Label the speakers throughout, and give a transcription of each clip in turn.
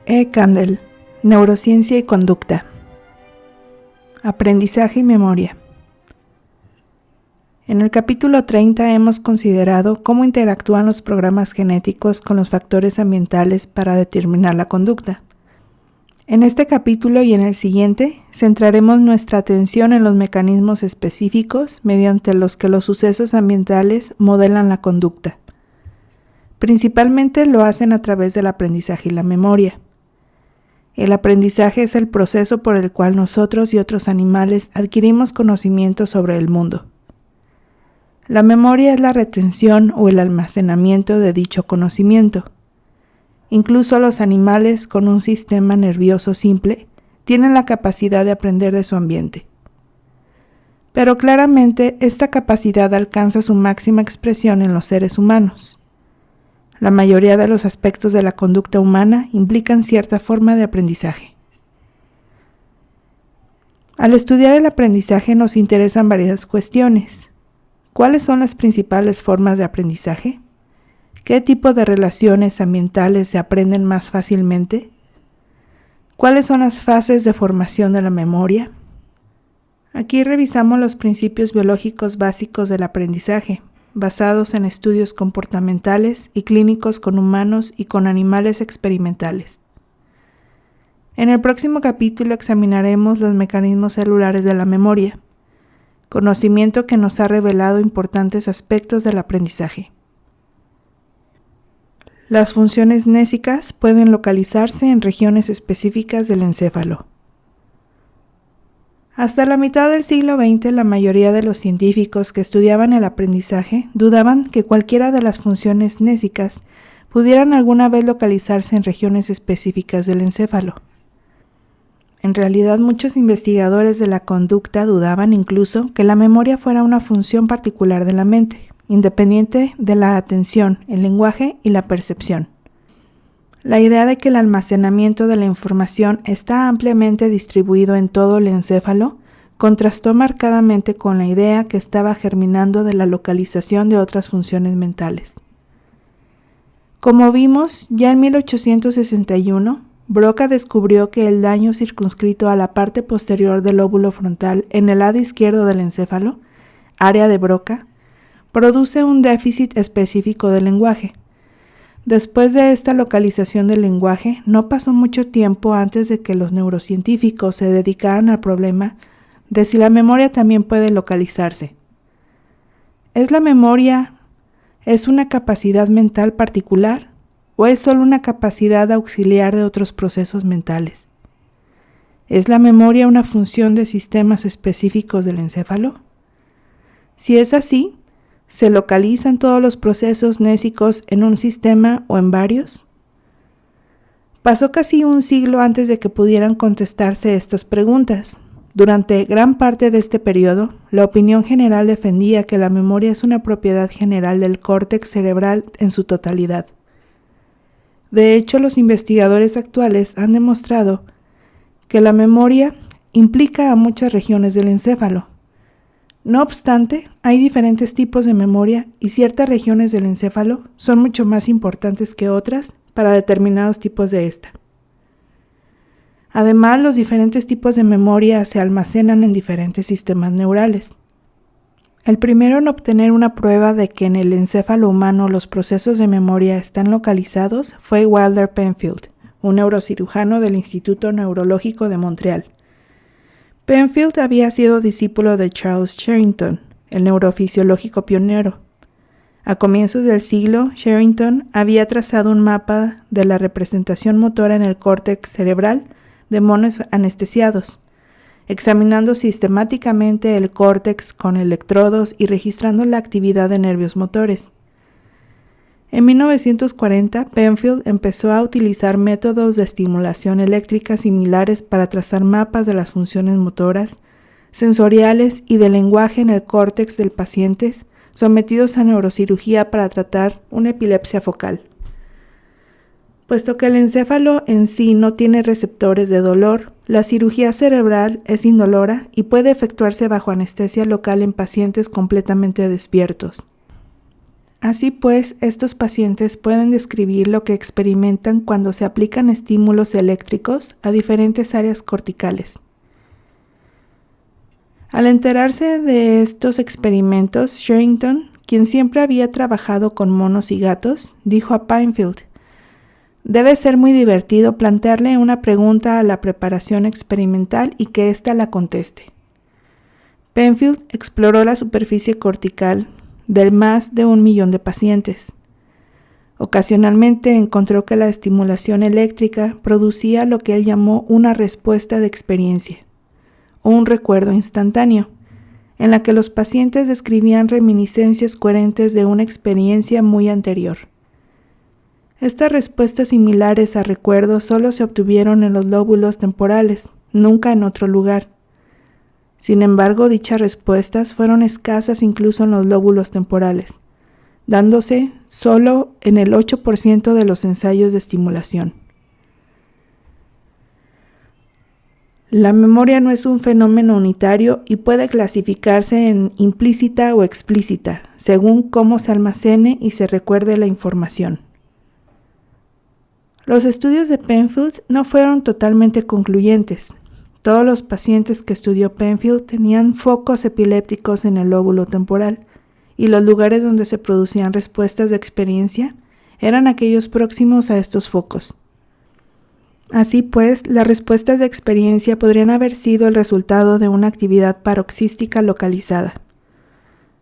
Speaker 1: E. Candel, Neurociencia y Conducta. Aprendizaje y memoria. En el capítulo 30 hemos considerado cómo interactúan los programas genéticos con los factores ambientales para determinar la conducta. En este capítulo y en el siguiente, centraremos nuestra atención en los mecanismos específicos mediante los que los sucesos ambientales modelan la conducta. Principalmente lo hacen a través del aprendizaje y la memoria. El aprendizaje es el proceso por el cual nosotros y otros animales adquirimos conocimiento sobre el mundo. La memoria es la retención o el almacenamiento de dicho conocimiento. Incluso los animales con un sistema nervioso simple tienen la capacidad de aprender de su ambiente. Pero claramente esta capacidad alcanza su máxima expresión en los seres humanos. La mayoría de los aspectos de la conducta humana implican cierta forma de aprendizaje. Al estudiar el aprendizaje nos interesan varias cuestiones. ¿Cuáles son las principales formas de aprendizaje? ¿Qué tipo de relaciones ambientales se aprenden más fácilmente? ¿Cuáles son las fases de formación de la memoria? Aquí revisamos los principios biológicos básicos del aprendizaje, basados en estudios comportamentales y clínicos con humanos y con animales experimentales. En el próximo capítulo examinaremos los mecanismos celulares de la memoria, conocimiento que nos ha revelado importantes aspectos del aprendizaje. Las funciones nésicas pueden localizarse en regiones específicas del encéfalo. Hasta la mitad del siglo XX, la mayoría de los científicos que estudiaban el aprendizaje dudaban que cualquiera de las funciones nésicas pudieran alguna vez localizarse en regiones específicas del encéfalo. En realidad, muchos investigadores de la conducta dudaban incluso que la memoria fuera una función particular de la mente, independiente de la atención, el lenguaje y la percepción. La idea de que el almacenamiento de la información está ampliamente distribuido en todo el encéfalo contrastó marcadamente con la idea que estaba germinando de la localización de otras funciones mentales. Como vimos, ya en 1861, Broca descubrió que el daño circunscrito a la parte posterior del lóbulo frontal en el lado izquierdo del encéfalo, área de Broca, produce un déficit específico del lenguaje. Después de esta localización del lenguaje, no pasó mucho tiempo antes de que los neurocientíficos se dedicaran al problema de si la memoria también puede localizarse. ¿Es la memoria una capacidad mental particular o es solo una capacidad auxiliar de otros procesos mentales? ¿Es la memoria una función de sistemas específicos del encéfalo? Si es así, ¿se localizan todos los procesos nésicos en un sistema o en varios? Pasó casi un siglo antes de que pudieran contestarse estas preguntas. Durante gran parte de este periodo, la opinión general defendía que la memoria es una propiedad general del córtex cerebral en su totalidad. De hecho, los investigadores actuales han demostrado que la memoria implica a muchas regiones del encéfalo. No obstante, hay diferentes tipos de memoria y ciertas regiones del encéfalo son mucho más importantes que otras para determinados tipos de esta. Además, los diferentes tipos de memoria se almacenan en diferentes sistemas neurales. El primero en obtener una prueba de que en el encéfalo humano los procesos de memoria están localizados fue Wilder Penfield, un neurocirujano del Instituto Neurológico de Montreal. Penfield había sido discípulo de Charles Sherrington, el neurofisiológico pionero. A comienzos del siglo, Sherrington había trazado un mapa de la representación motora en el córtex cerebral de monos anestesiados, examinando sistemáticamente el córtex con electrodos y registrando la actividad de nervios motores. En 1940, Penfield empezó a utilizar métodos de estimulación eléctrica similares para trazar mapas de las funciones motoras, sensoriales y de lenguaje en el córtex del paciente sometidos a neurocirugía para tratar una epilepsia focal. Puesto que el encéfalo en sí no tiene receptores de dolor, la cirugía cerebral es indolora y puede efectuarse bajo anestesia local en pacientes completamente despiertos. Así pues, estos pacientes pueden describir lo que experimentan cuando se aplican estímulos eléctricos a diferentes áreas corticales. Al enterarse de estos experimentos, Sherrington, quien siempre había trabajado con monos y gatos, dijo a Penfield: «Debe ser muy divertido plantearle una pregunta a la preparación experimental y que ésta la conteste». Penfield exploró la superficie cortical de más de 1 millón de pacientes. Ocasionalmente encontró que la estimulación eléctrica producía lo que él llamó una respuesta de experiencia, o un recuerdo instantáneo, en la que los pacientes describían reminiscencias coherentes de una experiencia muy anterior. Estas respuestas similares a recuerdos solo se obtuvieron en los lóbulos temporales, nunca en otro lugar. Sin embargo, dichas respuestas fueron escasas incluso en los lóbulos temporales, dándose solo en el 8% de los ensayos de estimulación. La memoria no es un fenómeno unitario y puede clasificarse en implícita o explícita, según cómo se almacene y se recuerde la información. Los estudios de Penfield no fueron totalmente concluyentes. Todos los pacientes que estudió Penfield tenían focos epilépticos en el lóbulo temporal, y los lugares donde se producían respuestas de experiencia eran aquellos próximos a estos focos. Así pues, las respuestas de experiencia podrían haber sido el resultado de una actividad paroxística localizada.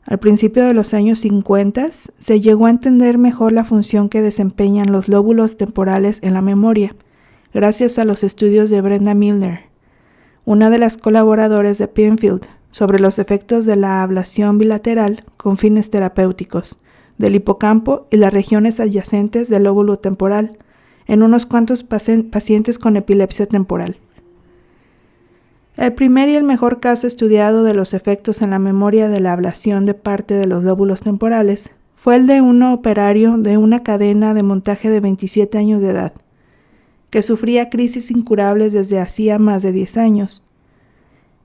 Speaker 1: Al principio de los años 50 se llegó a entender mejor la función que desempeñan los lóbulos temporales en la memoria, gracias a los estudios de Brenda Milner, una de las colaboradoras de Penfield, sobre los efectos de la ablación bilateral con fines terapéuticos del hipocampo y las regiones adyacentes del lóbulo temporal en unos cuantos pacientes con epilepsia temporal. El primer y el mejor caso estudiado de los efectos en la memoria de la ablación de parte de los lóbulos temporales fue el de un operario de una cadena de montaje de 27 años de edad, que sufría crisis incurables desde hacía más de 10 años.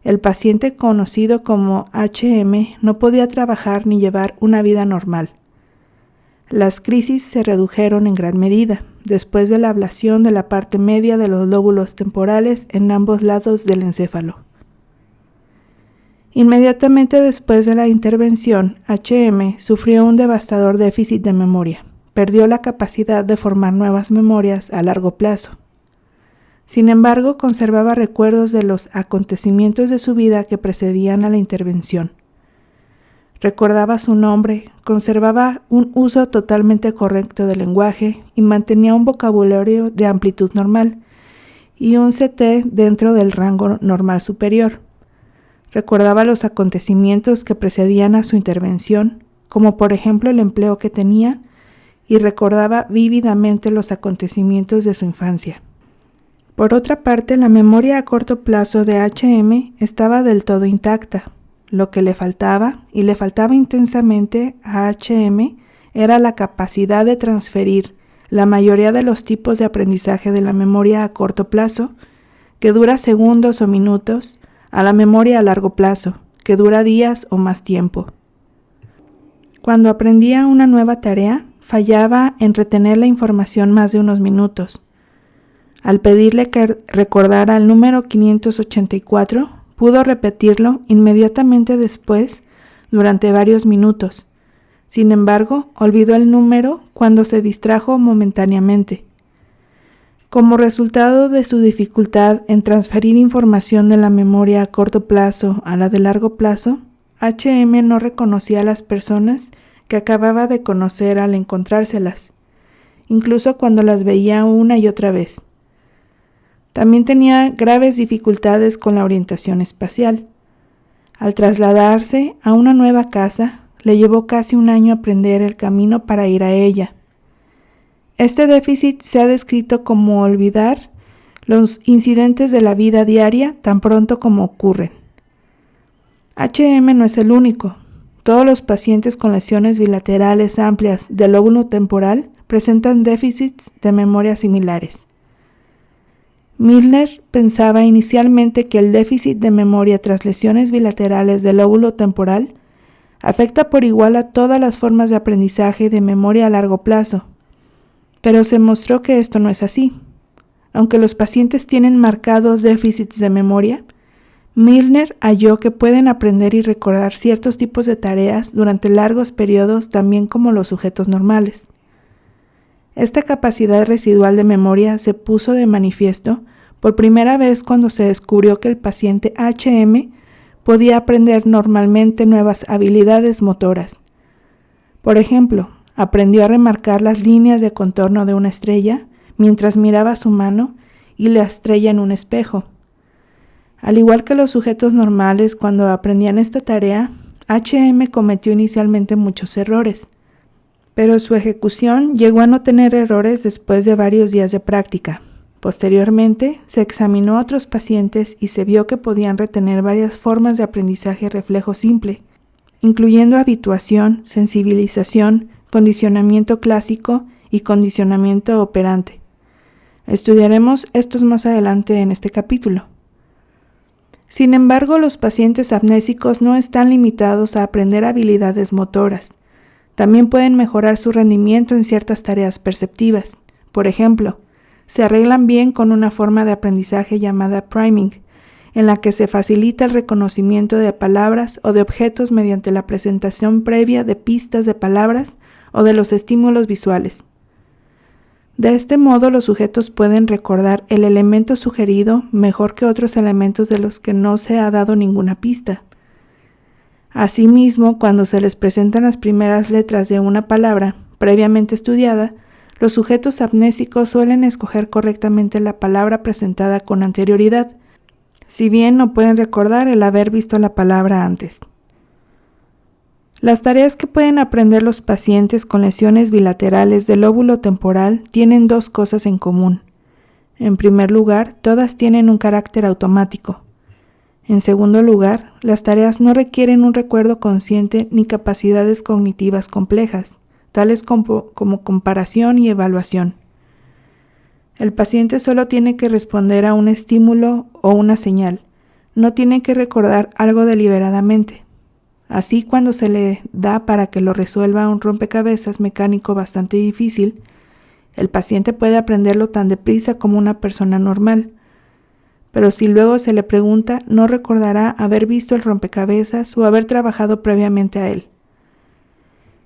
Speaker 1: El paciente, conocido como HM, no podía trabajar ni llevar una vida normal. Las crisis se redujeron en gran medida después de la ablación de la parte media de los lóbulos temporales en ambos lados del encéfalo. Inmediatamente después de la intervención, HM sufrió un devastador déficit de memoria. Perdió la capacidad de formar nuevas memorias a largo plazo. Sin embargo, conservaba recuerdos de los acontecimientos de su vida que precedían a la intervención. Recordaba su nombre, conservaba un uso totalmente correcto del lenguaje y mantenía un vocabulario de amplitud normal y un CT dentro del rango normal superior. Recordaba los acontecimientos que precedían a su intervención, como por ejemplo el empleo que tenía, y recordaba vívidamente los acontecimientos de su infancia. Por otra parte, la memoria a corto plazo de HM estaba del todo intacta. Lo que le faltaba, y le faltaba intensamente a HM, era la capacidad de transferir la mayoría de los tipos de aprendizaje de la memoria a corto plazo, que dura segundos o minutos, a la memoria a largo plazo, que dura días o más tiempo. Cuando aprendía una nueva tarea, fallaba en retener la información más de unos minutos. Al pedirle que recordara el número 584, pudo repetirlo inmediatamente después durante varios minutos. Sin embargo, olvidó el número cuando se distrajo momentáneamente. Como resultado de su dificultad en transferir información de la memoria a corto plazo a la de largo plazo, HM no reconocía a las personas que acababa de conocer al encontrárselas, incluso cuando las veía una y otra vez. También tenía graves dificultades con la orientación espacial. Al trasladarse a una nueva casa, le llevó casi un año aprender el camino para ir a ella. Este déficit se ha descrito como olvidar los incidentes de la vida diaria tan pronto como ocurren. HM no es el único. Todos los pacientes con lesiones bilaterales amplias del lóbulo temporal presentan déficits de memoria similares. Milner pensaba inicialmente que el déficit de memoria tras lesiones bilaterales del lóbulo temporal afecta por igual a todas las formas de aprendizaje de memoria a largo plazo, pero se mostró que esto no es así. Aunque los pacientes tienen marcados déficits de memoria, Milner halló que pueden aprender y recordar ciertos tipos de tareas durante largos periodos también como los sujetos normales. Esta capacidad residual de memoria se puso de manifiesto por primera vez cuando se descubrió que el paciente HM podía aprender normalmente nuevas habilidades motoras. Por ejemplo, aprendió a remarcar las líneas de contorno de una estrella mientras miraba su mano y la estrella en un espejo. Al igual que los sujetos normales, cuando aprendían esta tarea, HM cometió inicialmente muchos errores, pero su ejecución llegó a no tener errores después de varios días de práctica. Posteriormente, se examinó a otros pacientes y se vio que podían retener varias formas de aprendizaje reflejo simple, incluyendo habituación, sensibilización, condicionamiento clásico y condicionamiento operante. Estudiaremos estos más adelante en este capítulo. Sin embargo, los pacientes amnésicos no están limitados a aprender habilidades motoras. También pueden mejorar su rendimiento en ciertas tareas perceptivas. Por ejemplo, se arreglan bien con una forma de aprendizaje llamada priming, en la que se facilita el reconocimiento de palabras o de objetos mediante la presentación previa de pistas de palabras o de los estímulos visuales. De este modo, los sujetos pueden recordar el elemento sugerido mejor que otros elementos de los que no se ha dado ninguna pista. Asimismo, cuando se les presentan las primeras letras de una palabra previamente estudiada, los sujetos amnésicos suelen escoger correctamente la palabra presentada con anterioridad, si bien no pueden recordar el haber visto la palabra antes. Las tareas que pueden aprender los pacientes con lesiones bilaterales del lóbulo temporal tienen dos cosas en común. En primer lugar, todas tienen un carácter automático. En segundo lugar, las tareas no requieren un recuerdo consciente ni capacidades cognitivas complejas, tales como comparación y evaluación. El paciente solo tiene que responder a un estímulo o una señal, no tiene que recordar algo deliberadamente. Así, cuando se le da para que lo resuelva un rompecabezas mecánico bastante difícil, el paciente puede aprenderlo tan deprisa como una persona normal. Pero si luego se le pregunta, no recordará haber visto el rompecabezas o haber trabajado previamente a él.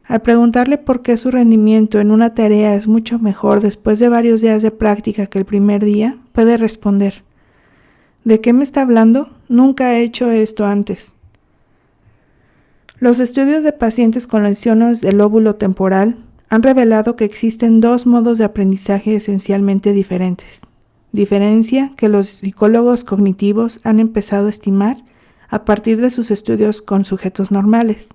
Speaker 1: Al preguntarle por qué su rendimiento en una tarea es mucho mejor después de varios días de práctica que el primer día, puede responder: ¿de qué me está hablando? Nunca he hecho esto antes. Los estudios de pacientes con lesiones del lóbulo temporal han revelado que existen dos modos de aprendizaje esencialmente diferentes, diferencia que los psicólogos cognitivos han empezado a estimar a partir de sus estudios con sujetos normales.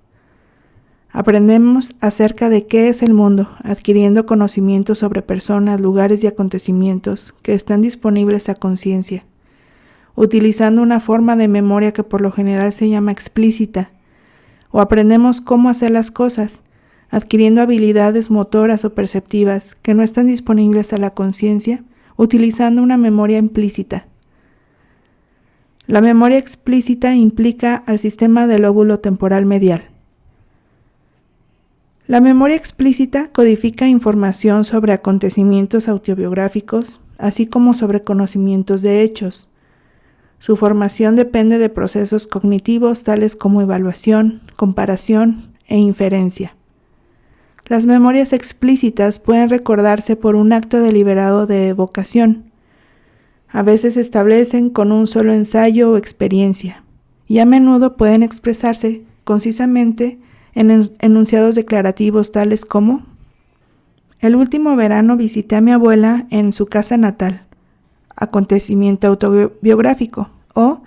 Speaker 1: Aprendemos acerca de qué es el mundo, adquiriendo conocimientos sobre personas, lugares y acontecimientos que están disponibles a conciencia, utilizando una forma de memoria que por lo general se llama explícita, o aprendemos cómo hacer las cosas, adquiriendo habilidades motoras o perceptivas que no están disponibles a la conciencia, utilizando una memoria implícita. La memoria explícita implica al sistema del lóbulo temporal medial. La memoria explícita codifica información sobre acontecimientos autobiográficos, así como sobre conocimientos de hechos. Su formación depende de procesos cognitivos tales como evaluación, comparación e inferencia. Las memorias explícitas pueden recordarse por un acto deliberado de evocación. A veces se establecen con un solo ensayo o experiencia, y a menudo pueden expresarse concisamente en enunciados declarativos tales como: el último verano visité a mi abuela en su casa natal, acontecimiento autobiográfico, o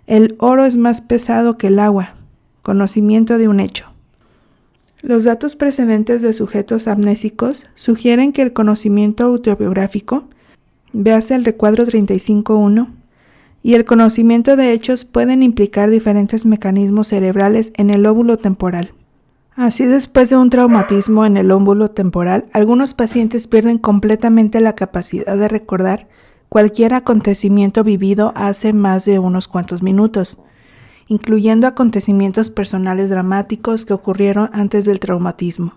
Speaker 1: el oro es más pesado que el agua, conocimiento de un hecho. Los datos precedentes de sujetos amnésicos sugieren que el conocimiento autobiográfico, véase el recuadro 35.1, y el conocimiento de hechos pueden implicar diferentes mecanismos cerebrales en el lóbulo temporal. Así, después de un traumatismo en el lóbulo temporal, algunos pacientes pierden completamente la capacidad de recordar cualquier acontecimiento vivido hace más de unos cuantos minutos, incluyendo acontecimientos personales dramáticos que ocurrieron antes del traumatismo,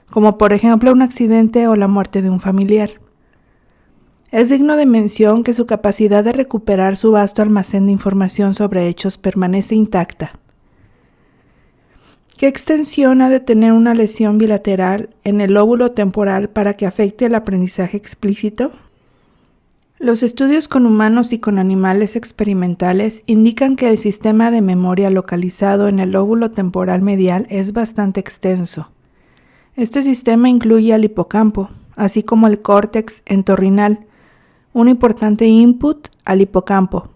Speaker 1: como por ejemplo un accidente o la muerte de un familiar. Es digno de mención que su capacidad de recuperar su vasto almacén de información sobre hechos permanece intacta. ¿Qué extensión ha de tener una lesión bilateral en el lóbulo temporal para que afecte el aprendizaje explícito? Los estudios con humanos y con animales experimentales indican que el sistema de memoria localizado en el lóbulo temporal medial es bastante extenso. Este sistema incluye al hipocampo, así como el córtex entorrinal, un importante input al hipocampo,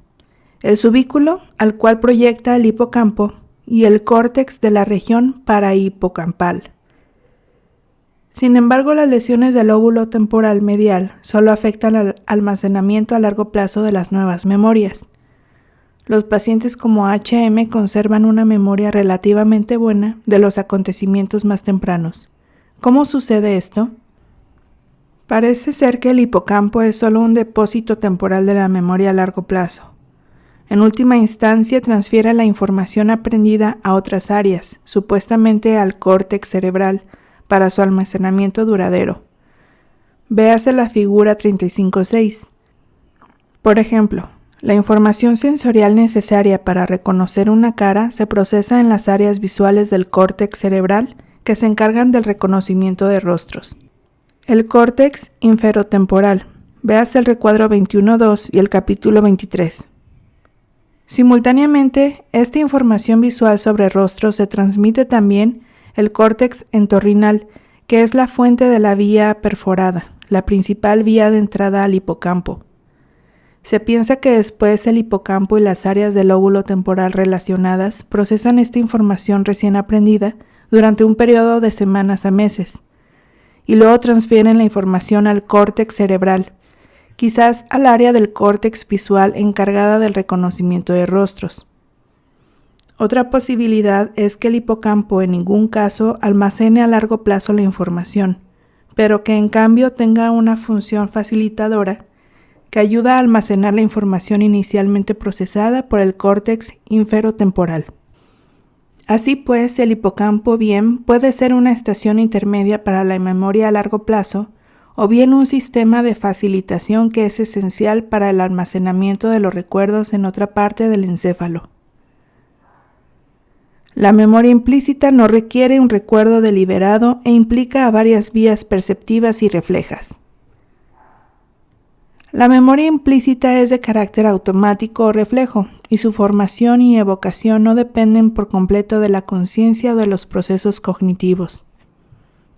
Speaker 1: el subículo al cual proyecta el hipocampo y el córtex de la región parahipocampal. Sin embargo, las lesiones del lóbulo temporal medial solo afectan al almacenamiento a largo plazo de las nuevas memorias. Los pacientes como HM conservan una memoria relativamente buena de los acontecimientos más tempranos. ¿Cómo sucede esto? Parece ser que el hipocampo es solo un depósito temporal de la memoria a largo plazo. En última instancia, transfiere la información aprendida a otras áreas, supuestamente al córtex cerebral, para su almacenamiento duradero. Véase la figura 35.6. Por ejemplo, la información sensorial necesaria para reconocer una cara se procesa en las áreas visuales del córtex cerebral que se encargan del reconocimiento de rostros. El córtex inferotemporal. Véase el recuadro 21.2 y el capítulo 23. Simultáneamente, esta información visual sobre rostros se transmite también el córtex entorrinal, que es la fuente de la vía perforada, la principal vía de entrada al hipocampo. Se piensa que después el hipocampo y las áreas del lóbulo temporal relacionadas procesan esta información recién aprendida durante un periodo de semanas a meses, y luego transfieren la información al córtex cerebral, quizás al área del córtex visual encargada del reconocimiento de rostros. Otra posibilidad es que el hipocampo en ningún caso almacene a largo plazo la información, pero que en cambio tenga una función facilitadora que ayuda a almacenar la información inicialmente procesada por el córtex inferotemporal. Así pues, el hipocampo bien puede ser una estación intermedia para la memoria a largo plazo, o bien un sistema de facilitación que es esencial para el almacenamiento de los recuerdos en otra parte del encéfalo. La memoria implícita no requiere un recuerdo deliberado e implica a varias vías perceptivas y reflejas. La memoria implícita es de carácter automático o reflejo, y su formación y evocación no dependen por completo de la conciencia o de los procesos cognitivos.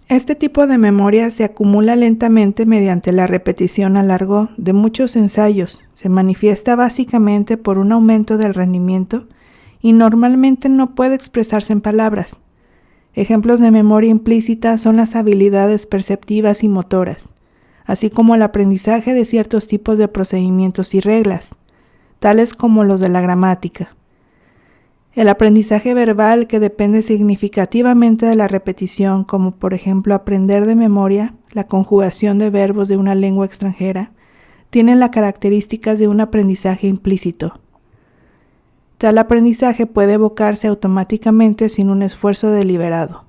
Speaker 1: Este tipo de memoria se acumula lentamente mediante la repetición a largo de muchos ensayos, se manifiesta básicamente por un aumento del rendimiento y normalmente no puede expresarse en palabras. Ejemplos de memoria implícita son las habilidades perceptivas y motoras, así como el aprendizaje de ciertos tipos de procedimientos y reglas, tales como los de la gramática. El aprendizaje verbal, que depende significativamente de la repetición, como por ejemplo aprender de memoria la conjugación de verbos de una lengua extranjera, tiene las características de un aprendizaje implícito. Tal aprendizaje puede evocarse automáticamente sin un esfuerzo deliberado.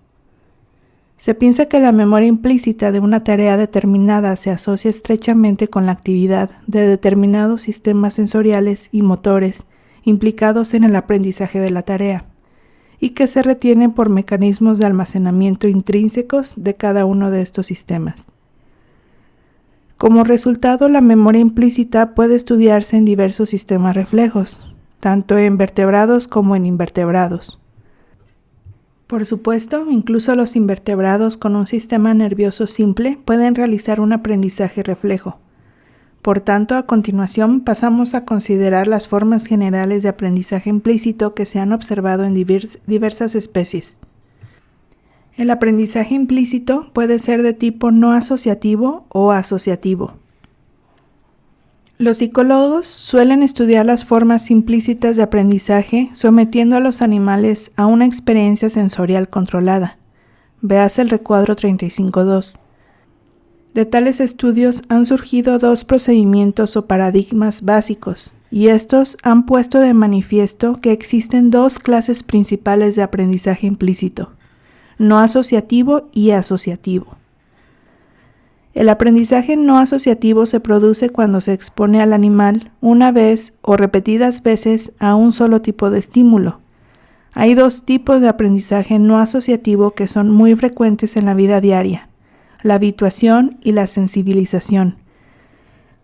Speaker 1: Se piensa que la memoria implícita de una tarea determinada se asocia estrechamente con la actividad de determinados sistemas sensoriales y motores implicados en el aprendizaje de la tarea, y que se retienen por mecanismos de almacenamiento intrínsecos de cada uno de estos sistemas. Como resultado, la memoria implícita puede estudiarse en diversos sistemas reflejos, tanto en vertebrados como en invertebrados. Por supuesto, incluso los invertebrados con un sistema nervioso simple pueden realizar un aprendizaje reflejo. Por tanto, a continuación pasamos a considerar las formas generales de aprendizaje implícito que se han observado en diversas especies. El aprendizaje implícito puede ser de tipo no asociativo o asociativo. Los psicólogos suelen estudiar las formas implícitas de aprendizaje sometiendo a los animales a una experiencia sensorial controlada, Véase el recuadro 35.2. De tales estudios han surgido dos procedimientos o paradigmas básicos, y estos han puesto de manifiesto que existen dos clases principales de aprendizaje implícito, no asociativo y asociativo. El aprendizaje no asociativo se produce cuando se expone al animal una vez o repetidas veces a un solo tipo de estímulo. Hay dos tipos de aprendizaje no asociativo que son muy frecuentes en la vida diaria: la habituación y la sensibilización.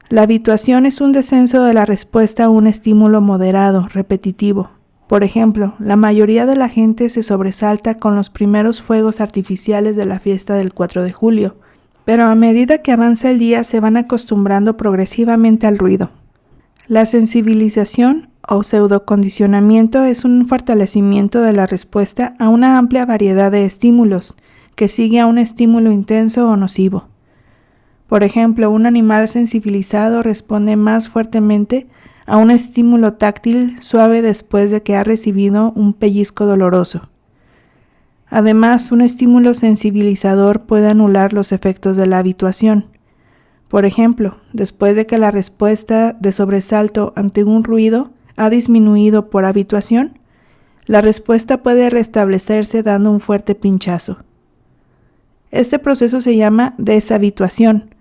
Speaker 1: La habituación es un descenso de la respuesta a un estímulo moderado, repetitivo. Por ejemplo, la mayoría de la gente se sobresalta con los primeros fuegos artificiales de la fiesta del 4 de julio, pero a medida que avanza el día se van acostumbrando progresivamente al ruido. La sensibilización o pseudocondicionamiento es un fortalecimiento de la respuesta a una amplia variedad de estímulos, que sigue a un estímulo intenso o nocivo. Por ejemplo, un animal sensibilizado responde más fuertemente a un estímulo táctil suave después de que ha recibido un pellizco doloroso. Además, un estímulo sensibilizador puede anular los efectos de la habituación. Por ejemplo, después de que la respuesta de sobresalto ante un ruido ha disminuido por habituación, la respuesta puede restablecerse dando un fuerte pinchazo. Este proceso se llama deshabituación.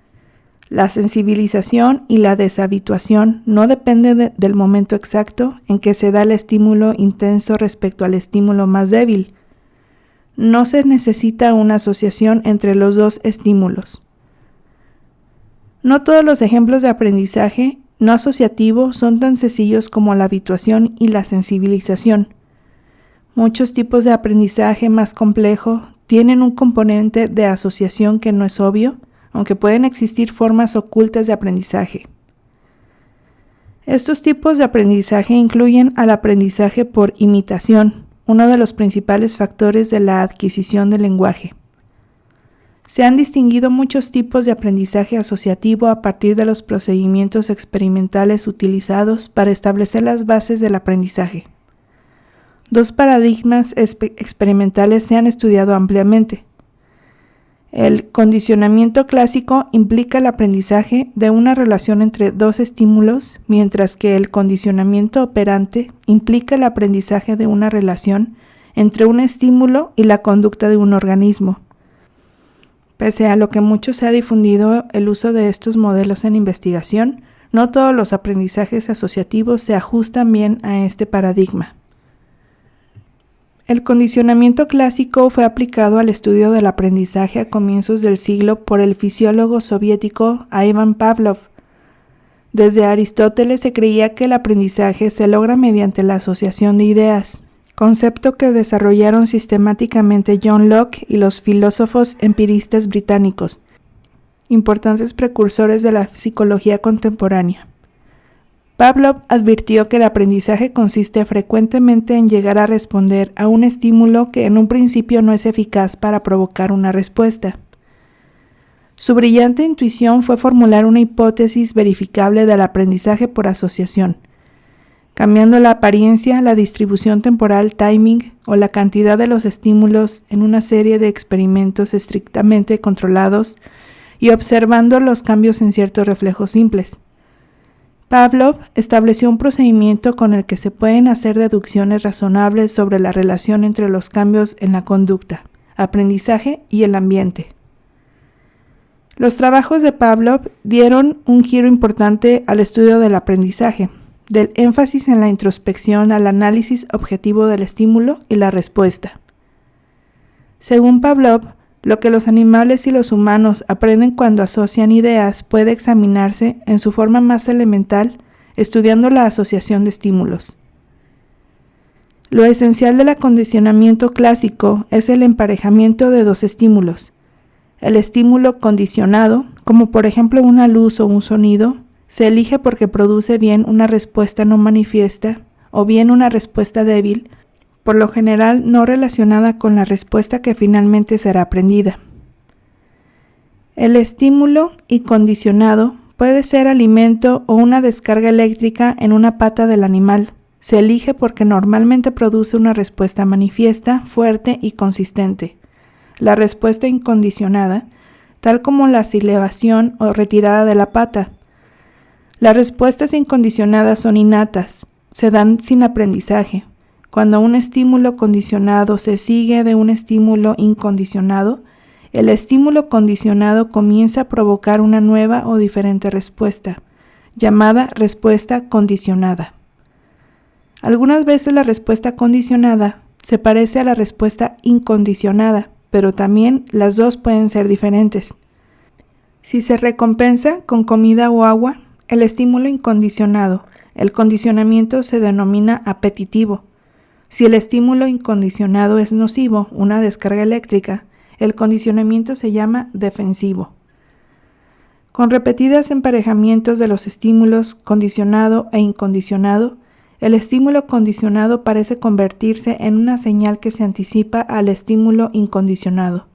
Speaker 1: La sensibilización y la deshabituación no dependen del momento exacto en que se da el estímulo intenso respecto al estímulo más débil. No se necesita una asociación entre los dos estímulos. No todos los ejemplos de aprendizaje no asociativo son tan sencillos como la habituación y la sensibilización. Muchos tipos de aprendizaje más complejo tienen un componente de asociación que no es obvio, aunque pueden existir formas ocultas de aprendizaje. Estos tipos de aprendizaje incluyen al aprendizaje por imitación, uno de los principales factores de la adquisición del lenguaje. Se han distinguido muchos tipos de aprendizaje asociativo a partir de los procedimientos experimentales utilizados para establecer las bases del aprendizaje. Dos paradigmas experimentales se han estudiado ampliamente. El condicionamiento clásico implica el aprendizaje de una relación entre dos estímulos, mientras que el condicionamiento operante implica el aprendizaje de una relación entre un estímulo y la conducta de un organismo. Pese a lo que mucho se ha difundido el uso de estos modelos en investigación, no todos los aprendizajes asociativos se ajustan bien a este paradigma. El condicionamiento clásico fue aplicado al estudio del aprendizaje a comienzos del siglo por el fisiólogo soviético Ivan Pavlov. Desde Aristóteles se creía que el aprendizaje se logra mediante la asociación de ideas, concepto que desarrollaron sistemáticamente John Locke y los filósofos empiristas británicos, importantes precursores de la psicología contemporánea. Pavlov advirtió que el aprendizaje consiste frecuentemente en llegar a responder a un estímulo que en un principio no es eficaz para provocar una respuesta. Su brillante intuición fue formular una hipótesis verificable del aprendizaje por asociación, cambiando la apariencia, la distribución temporal, timing o la cantidad de los estímulos en una serie de experimentos estrictamente controlados y observando los cambios en ciertos reflejos simples. Pavlov estableció un procedimiento con el que se pueden hacer deducciones razonables sobre la relación entre los cambios en la conducta, aprendizaje y el ambiente. Los trabajos de Pavlov dieron un giro importante al estudio del aprendizaje, del énfasis en la introspección al análisis objetivo del estímulo y la respuesta. Según Pavlov, lo que los animales y los humanos aprenden cuando asocian ideas puede examinarse en su forma más elemental estudiando la asociación de estímulos. Lo esencial del acondicionamiento clásico es el emparejamiento de dos estímulos. El estímulo condicionado, como por ejemplo una luz o un sonido, se elige porque produce bien una respuesta no manifiesta o bien una respuesta débil, por lo general no relacionada con la respuesta que finalmente será aprendida. El estímulo y condicionado puede ser alimento o una descarga eléctrica en una pata del animal. Se elige porque normalmente produce una respuesta manifiesta, fuerte y consistente. la respuesta incondicionada, tal como la silebación o retirada de la pata. Las respuestas incondicionadas son innatas, se dan sin aprendizaje. Cuando un estímulo condicionado se sigue de un estímulo incondicionado, el estímulo condicionado comienza a provocar una nueva o diferente respuesta, llamada respuesta condicionada. Algunas veces la respuesta condicionada se parece a la respuesta incondicionada, pero también las dos pueden ser diferentes. Si se recompensa con comida o agua, el estímulo incondicionado, el condicionamiento se denomina apetitivo. Si el estímulo incondicionado es nocivo, una descarga eléctrica, el condicionamiento se llama defensivo. Con repetidos emparejamientos de los estímulos condicionado e incondicionado, el estímulo condicionado parece convertirse en una señal que se anticipa al estímulo incondicionado.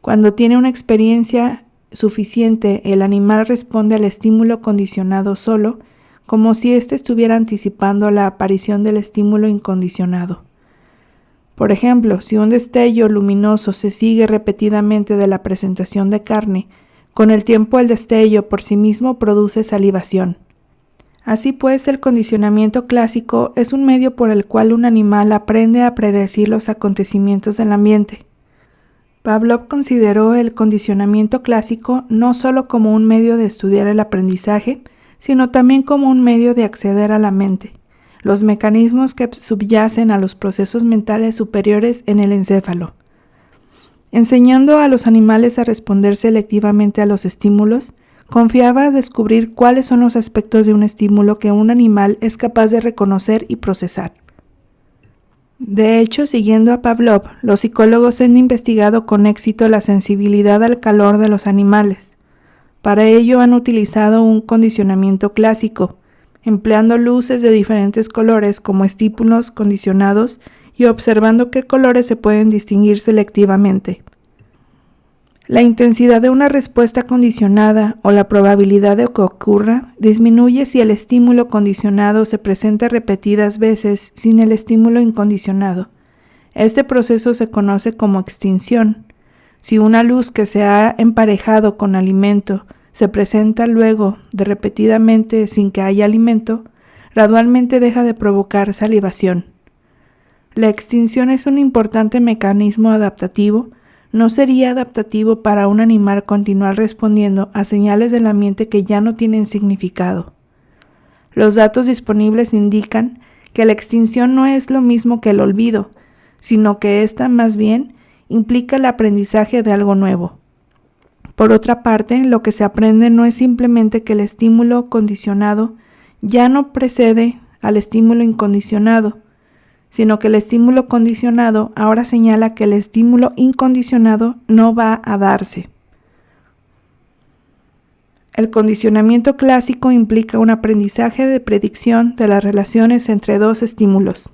Speaker 1: Cuando tiene una experiencia suficiente, el animal responde al estímulo condicionado solo, como si éste estuviera anticipando la aparición del estímulo incondicionado. Por ejemplo, si un destello luminoso se sigue repetidamente de la presentación de carne, con el tiempo el destello por sí mismo produce salivación. Así pues, el condicionamiento clásico es un medio por el cual un animal aprende a predecir los acontecimientos del ambiente. Pavlov consideró el condicionamiento clásico no solo como un medio de estudiar el aprendizaje, sino también como un medio de acceder a la mente, los mecanismos que subyacen a los procesos mentales superiores en el encéfalo. Enseñando a los animales a responder selectivamente a los estímulos, confiaba descubrir cuáles son los aspectos de un estímulo que un animal es capaz de reconocer y procesar. De hecho, siguiendo a Pavlov, los psicólogos han investigado con éxito la sensibilidad al calor de los animales. Para ello han utilizado un condicionamiento clásico, empleando luces de diferentes colores como estímulos condicionados y observando qué colores se pueden distinguir selectivamente. La intensidad de una respuesta condicionada o la probabilidad de que ocurra disminuye si el estímulo condicionado se presenta repetidas veces sin el estímulo incondicionado. Este proceso se conoce como extinción. Si una luz que se ha emparejado con alimento se presenta luego de repetidamente sin que haya alimento, gradualmente deja de provocar salivación. La extinción es un importante mecanismo adaptativo. No sería adaptativo para un animal continuar respondiendo a señales del ambiente que ya no tienen significado. Los datos disponibles indican que la extinción no es lo mismo que el olvido, sino que ésta más bien implica el aprendizaje de algo nuevo. Por otra parte, lo que se aprende no es simplemente que el estímulo condicionado ya no precede al estímulo incondicionado, sino que el estímulo condicionado ahora señala que el estímulo incondicionado no va a darse. El condicionamiento clásico implica un aprendizaje de predicción de las relaciones entre dos estímulos.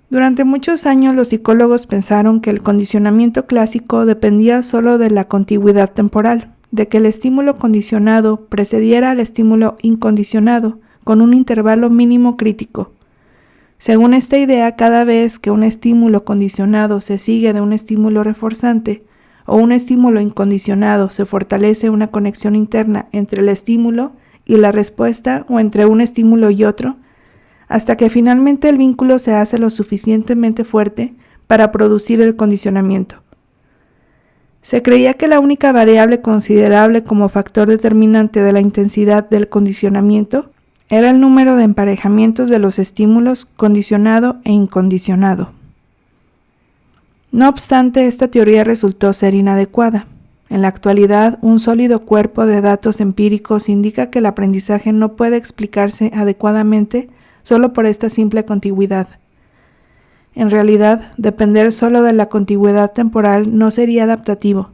Speaker 1: Durante muchos años los psicólogos pensaron que el condicionamiento clásico dependía solo de la contigüidad temporal, de que el estímulo condicionado precediera al estímulo incondicionado con un intervalo mínimo crítico. Según esta idea, cada vez que un estímulo condicionado se sigue de un estímulo reforzante o un estímulo incondicionado, se fortalece una conexión interna entre el estímulo y la respuesta o entre un estímulo y otro, hasta que finalmente el vínculo se hace lo suficientemente fuerte para producir el condicionamiento. Se creía que la única variable considerable como factor determinante de la intensidad del condicionamiento era el número de emparejamientos de los estímulos condicionado e incondicionado. No obstante, esta teoría resultó ser inadecuada. En la actualidad, un sólido cuerpo de datos empíricos indica que el aprendizaje no puede explicarse adecuadamente solo por esta simple contigüidad. En realidad, depender solo de la contigüidad temporal no sería adaptativo.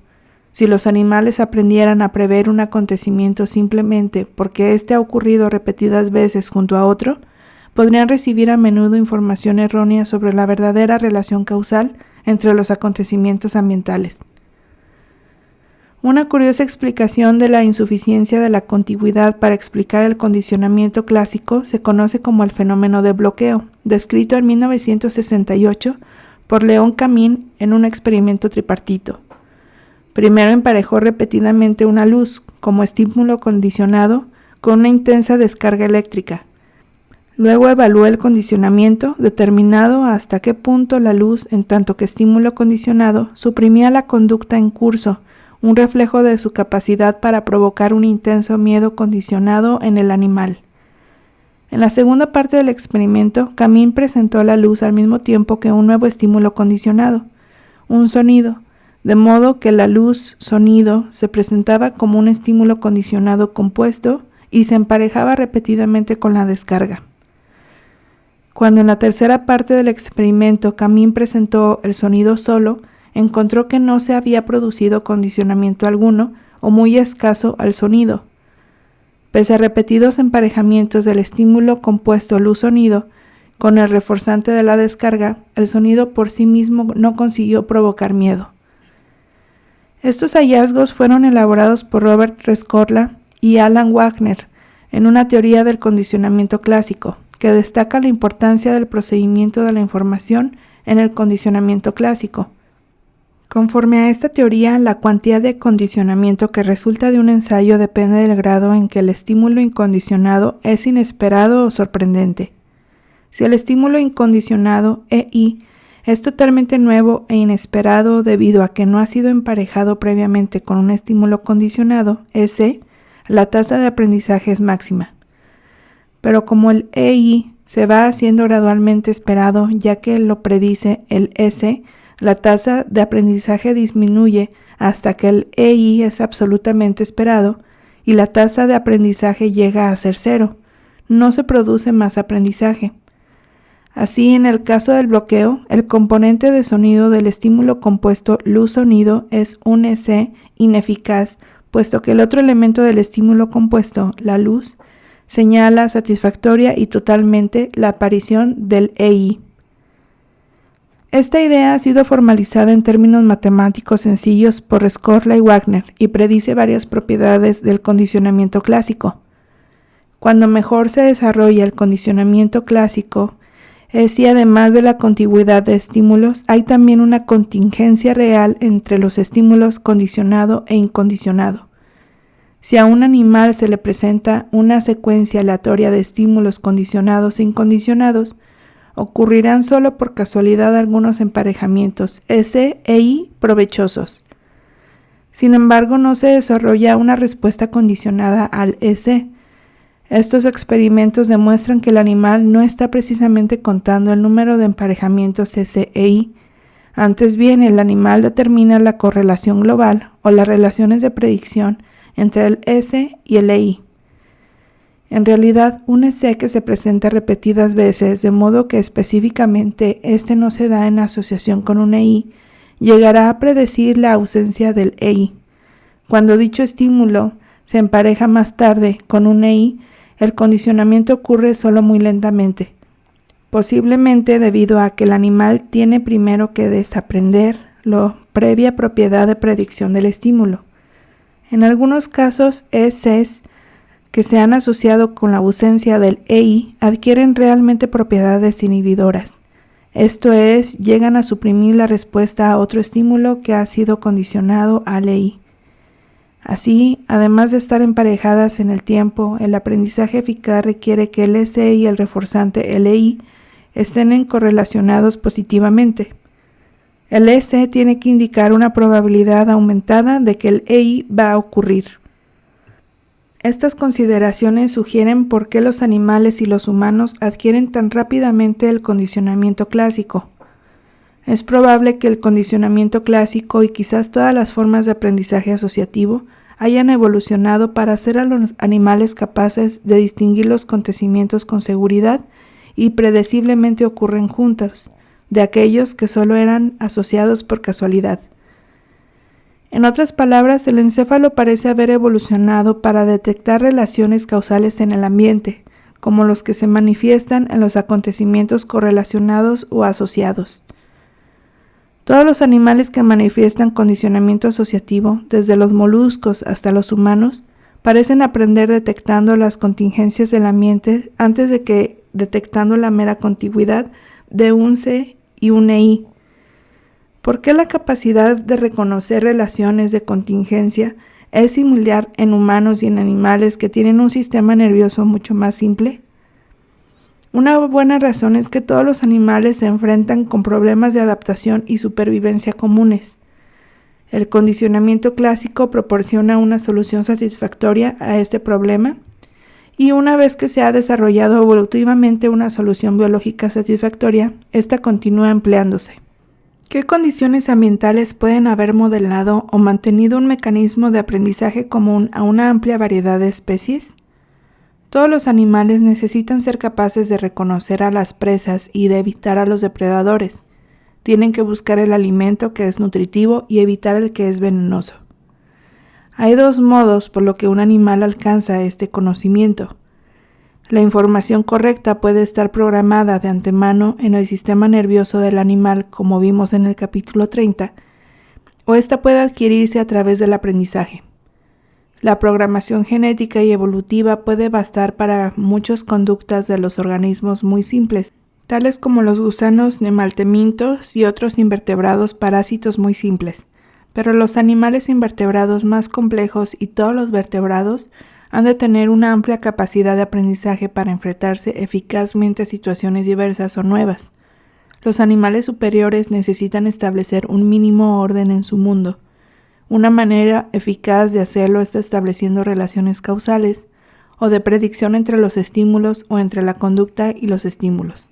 Speaker 1: Si los animales aprendieran a prever un acontecimiento simplemente porque éste ha ocurrido repetidas veces junto a otro, podrían recibir a menudo información errónea sobre la verdadera relación causal entre los acontecimientos ambientales. Una curiosa explicación de la insuficiencia de la contigüidad para explicar el condicionamiento clásico se conoce como el fenómeno de bloqueo, descrito en 1968 por León Camín en un experimento tripartito. Primero emparejó repetidamente una luz como estímulo condicionado con una intensa descarga eléctrica. Luego evaluó el condicionamiento, determinado hasta qué punto la luz, en tanto que estímulo condicionado, suprimía la conducta en curso, un reflejo de su capacidad para provocar un intenso miedo condicionado en el animal. En la segunda parte del experimento, Camín presentó la luz al mismo tiempo que un nuevo estímulo condicionado, un sonido, de modo que la luz-sonido se presentaba como un estímulo condicionado compuesto y se emparejaba repetidamente con la descarga. Cuando en la tercera parte del experimento Camín presentó el sonido solo, encontró que no se había producido condicionamiento alguno o muy escaso al sonido. Pese a repetidos emparejamientos del estímulo compuesto luz-sonido con el reforzante de la descarga, el sonido por sí mismo no consiguió provocar miedo. Estos hallazgos fueron elaborados por Robert Rescorla y Alan Wagner en una teoría del condicionamiento clásico, que destaca la importancia del procedimiento de la información en el condicionamiento clásico. Conforme a esta teoría, la cuantía de condicionamiento que resulta de un ensayo depende del grado en que el estímulo incondicionado es inesperado o sorprendente. Si el estímulo incondicionado, EI, es totalmente nuevo e inesperado debido a que no ha sido emparejado previamente con un estímulo condicionado, S, la tasa de aprendizaje es máxima. Pero como el EI se va haciendo gradualmente esperado, ya que lo predice el S, la tasa de aprendizaje disminuye hasta que el EI es absolutamente esperado y la tasa de aprendizaje llega a ser cero. No se produce más aprendizaje. Así, en el caso del bloqueo, el componente de sonido del estímulo compuesto luz-sonido es un S ineficaz, puesto que el otro elemento del estímulo compuesto, la luz, señala satisfactoria y totalmente la aparición del EI. Esta idea ha sido formalizada en términos matemáticos sencillos por Rescorla y Wagner y predice varias propiedades del condicionamiento clásico. Cuando mejor se desarrolla el condicionamiento clásico, es si además de la contigüidad de estímulos, hay también una contingencia real entre los estímulos condicionado e incondicionado. Si a un animal se le presenta una secuencia aleatoria de estímulos condicionados e incondicionados, ocurrirán solo por casualidad algunos emparejamientos S e I provechosos. Sin embargo, no se desarrolla una respuesta condicionada al S. Estos experimentos demuestran que el animal no está precisamente contando el número de emparejamientos S e I. Antes bien, el animal determina la correlación global o las relaciones de predicción entre el S y el EI. En realidad, un S que se presenta repetidas veces, de modo que específicamente este no se da en asociación con un EI, llegará a predecir la ausencia del EI. Cuando dicho estímulo se empareja más tarde con un EI, el condicionamiento ocurre solo muy lentamente, posiblemente debido a que el animal tiene primero que desaprender la previa propiedad de predicción del estímulo. En algunos casos, Ss que se han asociado con la ausencia del EI adquieren realmente propiedades inhibidoras. Esto es, llegan a suprimir la respuesta a otro estímulo que ha sido condicionado al EI. Así, además de estar emparejadas en el tiempo, el aprendizaje eficaz requiere que el S y el reforzante LI estén correlacionados positivamente. El S tiene que indicar una probabilidad aumentada de que el EI va a ocurrir. Estas consideraciones sugieren por qué los animales y los humanos adquieren tan rápidamente el condicionamiento clásico. Es probable que el condicionamiento clásico y quizás todas las formas de aprendizaje asociativo hayan evolucionado para hacer a los animales capaces de distinguir los acontecimientos con seguridad y predeciblemente ocurren juntos, de aquellos que solo eran asociados por casualidad. En otras palabras, el encéfalo parece haber evolucionado para detectar relaciones causales en el ambiente, como los que se manifiestan en los acontecimientos correlacionados o asociados. Todos los animales que manifiestan condicionamiento asociativo, desde los moluscos hasta los humanos, parecen aprender detectando las contingencias del ambiente antes de que detectando la mera contigüidad de un C y un EI. ¿Por qué la capacidad de reconocer relaciones de contingencia es similar en humanos y en animales que tienen un sistema nervioso mucho más simple? Una buena razón es que todos los animales se enfrentan con problemas de adaptación y supervivencia comunes. El condicionamiento clásico proporciona una solución satisfactoria a este problema, y una vez que se ha desarrollado evolutivamente una solución biológica satisfactoria, esta continúa empleándose. ¿Qué condiciones ambientales pueden haber modelado o mantenido un mecanismo de aprendizaje común a una amplia variedad de especies? Todos los animales necesitan ser capaces de reconocer a las presas y de evitar a los depredadores. Tienen que buscar el alimento que es nutritivo y evitar el que es venenoso. Hay dos modos por lo que un animal alcanza este conocimiento. La información correcta puede estar programada de antemano en el sistema nervioso del animal, como vimos en el capítulo 30, o esta puede adquirirse a través del aprendizaje. La programación genética y evolutiva puede bastar para muchas conductas de los organismos muy simples, tales como los gusanos nemaltemintos y otros invertebrados parásitos muy simples, pero los animales invertebrados más complejos y todos los vertebrados han de tener una amplia capacidad de aprendizaje para enfrentarse eficazmente a situaciones diversas o nuevas. Los animales superiores necesitan establecer un mínimo orden en su mundo. Una manera eficaz de hacerlo es estableciendo relaciones causales o de predicción entre los estímulos o entre la conducta y los estímulos.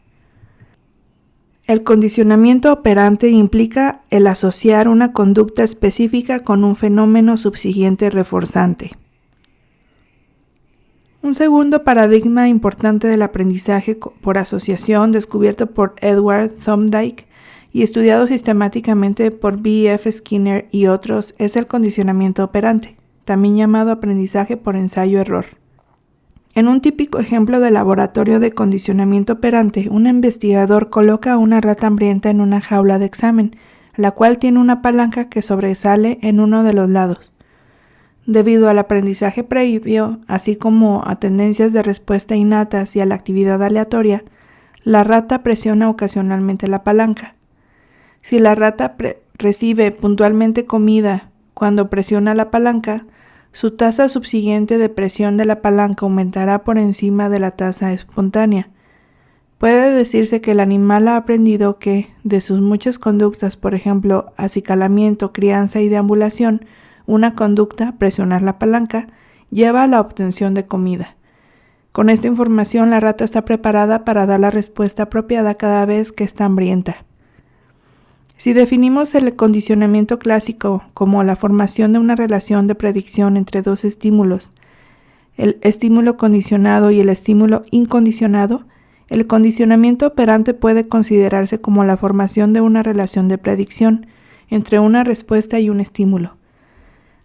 Speaker 1: El condicionamiento operante implica el asociar una conducta específica con un fenómeno subsiguiente reforzante. Un segundo paradigma importante del aprendizaje por asociación, descubierto por Edward Thorndike y estudiado sistemáticamente por B.F. Skinner y otros, es el condicionamiento operante, también llamado aprendizaje por ensayo-error. En un típico ejemplo de laboratorio de condicionamiento operante, un investigador coloca a una rata hambrienta en una jaula de examen, la cual tiene una palanca que sobresale en uno de los lados. Debido al aprendizaje previo, así como a tendencias de respuesta innatas y a la actividad aleatoria, la rata presiona ocasionalmente la palanca. Si la rata recibe puntualmente comida cuando presiona la palanca, su tasa subsiguiente de presión de la palanca aumentará por encima de la tasa espontánea. Puede decirse que el animal ha aprendido que, de sus muchas conductas, por ejemplo, acicalamiento, crianza y deambulación, una conducta, presionar la palanca, lleva a la obtención de comida. Con esta información, la rata está preparada para dar la respuesta apropiada cada vez que está hambrienta. Si definimos el condicionamiento clásico como la formación de una relación de predicción entre dos estímulos, el estímulo condicionado y el estímulo incondicionado, el condicionamiento operante puede considerarse como la formación de una relación de predicción entre una respuesta y un estímulo.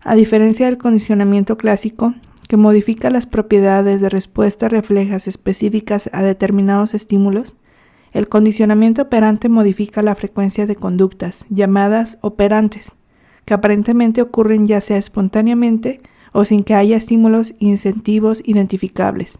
Speaker 1: A diferencia del condicionamiento clásico, que modifica las propiedades de respuestas reflejas específicas a determinados estímulos, el condicionamiento operante modifica la frecuencia de conductas, llamadas operantes, que aparentemente ocurren ya sea espontáneamente o sin que haya estímulos incentivos identificables.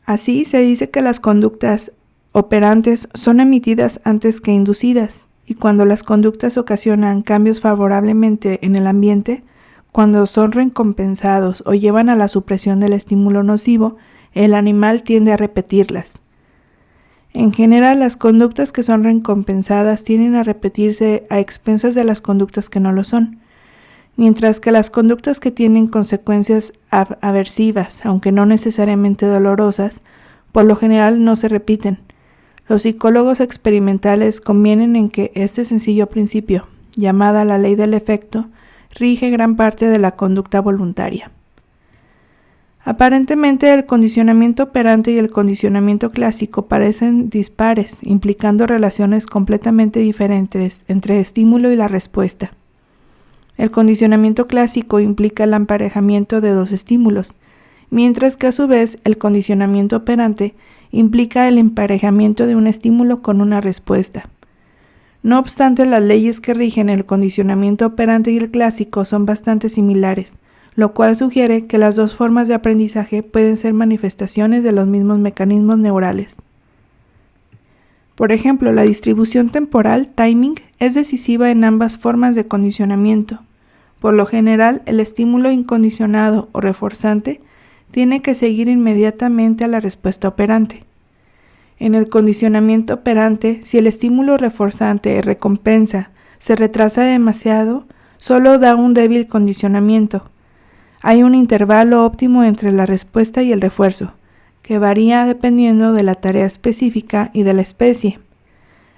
Speaker 1: Así se dice que las conductas operantes son emitidas antes que inducidas, y cuando las conductas ocasionan cambios favorablemente en el ambiente, cuando son recompensados o llevan a la supresión del estímulo nocivo, el animal tiende a repetirlas. En general, las conductas que son recompensadas tienden a repetirse a expensas de las conductas que no lo son, mientras que las conductas que tienen consecuencias aversivas, aunque no necesariamente dolorosas, por lo general no se repiten. Los psicólogos experimentales convienen en que este sencillo principio, llamada la ley del efecto, rige gran parte de la conducta voluntaria. Aparentemente, el condicionamiento operante y el condicionamiento clásico parecen dispares, implicando relaciones completamente diferentes entre estímulo y la respuesta. El condicionamiento clásico implica el emparejamiento de dos estímulos, mientras que a su vez el condicionamiento operante implica el emparejamiento de un estímulo con una respuesta. No obstante, las leyes que rigen el condicionamiento operante y el clásico son bastante similares, lo cual sugiere que las dos formas de aprendizaje pueden ser manifestaciones de los mismos mecanismos neurales. Por ejemplo, la distribución temporal, timing, es decisiva en ambas formas de condicionamiento. Por lo general, el estímulo incondicionado o reforzante tiene que seguir inmediatamente a la respuesta operante. En el condicionamiento operante, si el estímulo reforzante recompensa se retrasa demasiado, solo da un débil condicionamiento. Hay un intervalo óptimo entre la respuesta y el refuerzo, que varía dependiendo de la tarea específica y de la especie.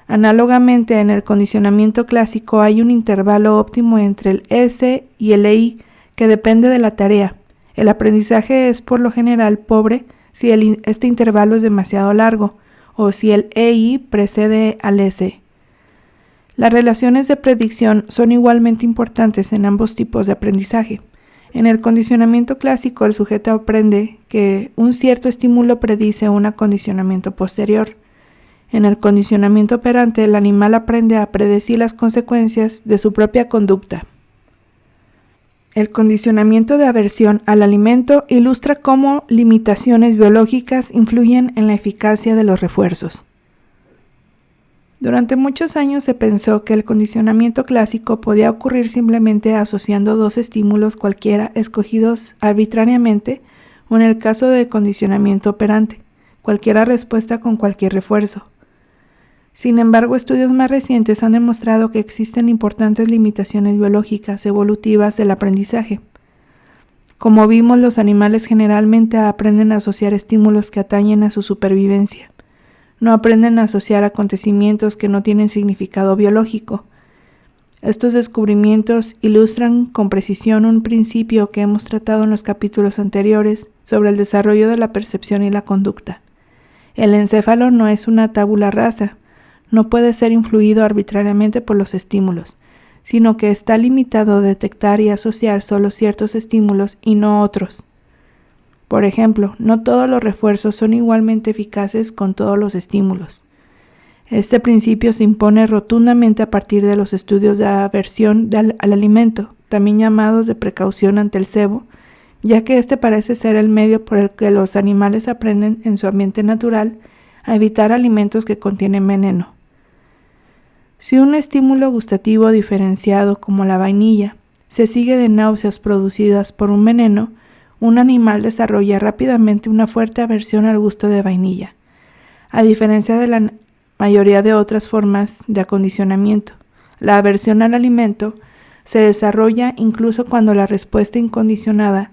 Speaker 1: Análogamente, en el condicionamiento clásico hay un intervalo óptimo entre el S y el EI, que depende de la tarea. El aprendizaje es por lo general pobre si este intervalo es demasiado largo, o si el EI precede al S. Las relaciones de predicción son igualmente importantes en ambos tipos de aprendizaje. En el condicionamiento clásico, el sujeto aprende que un cierto estímulo predice un acondicionamiento posterior. En el condicionamiento operante, el animal aprende a predecir las consecuencias de su propia conducta. El condicionamiento de aversión al alimento ilustra cómo limitaciones biológicas influyen en la eficacia de los refuerzos. Durante muchos años se pensó que el condicionamiento clásico podía ocurrir simplemente asociando dos estímulos cualquiera escogidos arbitrariamente o, en el caso de condicionamiento operante, cualquier respuesta con cualquier refuerzo. Sin embargo, estudios más recientes han demostrado que existen importantes limitaciones biológicas evolutivas del aprendizaje. Como vimos, los animales generalmente aprenden a asociar estímulos que atañen a su supervivencia. No aprenden a asociar acontecimientos que no tienen significado biológico. Estos descubrimientos ilustran con precisión un principio que hemos tratado en los capítulos anteriores sobre el desarrollo de la percepción y la conducta. El encéfalo no es una tabula rasa. No puede ser influido arbitrariamente por los estímulos, sino que está limitado a detectar y asociar solo ciertos estímulos y no otros. Por ejemplo, no todos los refuerzos son igualmente eficaces con todos los estímulos. Este principio se impone rotundamente a partir de los estudios de aversión al alimento, también llamados de precaución ante el cebo, ya que este parece ser el medio por el que los animales aprenden en su ambiente natural a evitar alimentos que contienen veneno. Si un estímulo gustativo diferenciado como la vainilla se sigue de náuseas producidas por un veneno, un animal desarrolla rápidamente una fuerte aversión al gusto de vainilla, a diferencia de la mayoría de otras formas de acondicionamiento. La aversión al alimento se desarrolla incluso cuando la respuesta incondicionada,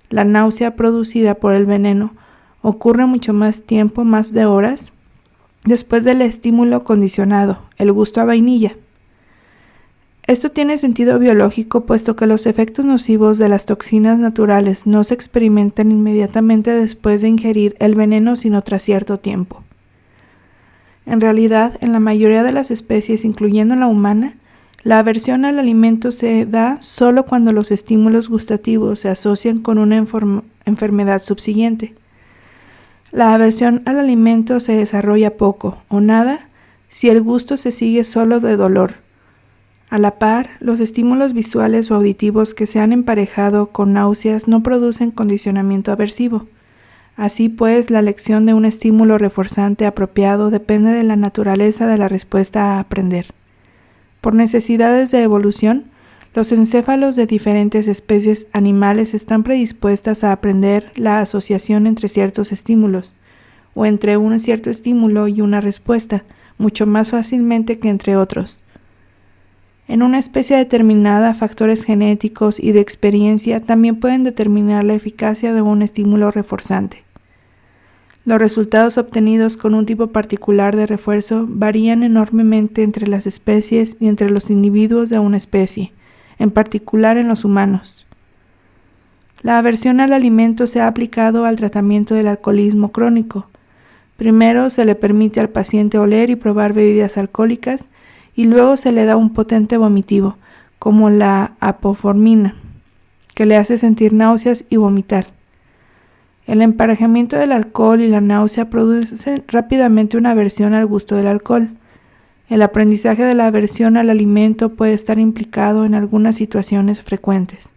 Speaker 1: la náusea producida por el veneno, ocurre mucho más tiempo, más de horas, después del estímulo condicionado, el gusto a vainilla. Esto tiene sentido biológico, puesto que los efectos nocivos de las toxinas naturales no se experimentan inmediatamente después de ingerir el veneno, sino tras cierto tiempo. En realidad, en la mayoría de las especies, incluyendo la humana, la aversión al alimento se da solo cuando los estímulos gustativos se asocian con una enfermedad subsiguiente. La aversión al alimento se desarrolla poco o nada si el gusto se sigue solo de dolor. A la par, los estímulos visuales o auditivos que se han emparejado con náuseas no producen condicionamiento aversivo. Así pues, la elección de un estímulo reforzante apropiado depende de la naturaleza de la respuesta a aprender. Por necesidades de evolución, los encéfalos de diferentes especies animales están predispuestas a aprender la asociación entre ciertos estímulos, o entre un cierto estímulo y una respuesta, mucho más fácilmente que entre otros. En una especie determinada, factores genéticos y de experiencia también pueden determinar la eficacia de un estímulo reforzante. Los resultados obtenidos con un tipo particular de refuerzo varían enormemente entre las especies y entre los individuos de una especie, en particular en los humanos. La aversión al alimento se ha aplicado al tratamiento del alcoholismo crónico. Primero se le permite al paciente oler y probar bebidas alcohólicas y luego se le da un potente vomitivo, como la apoformina, que le hace sentir náuseas y vomitar. El emparejamiento del alcohol y la náusea producen rápidamente una aversión al gusto del alcohol. El aprendizaje de la aversión al alimento puede estar implicado en algunas situaciones frecuentes.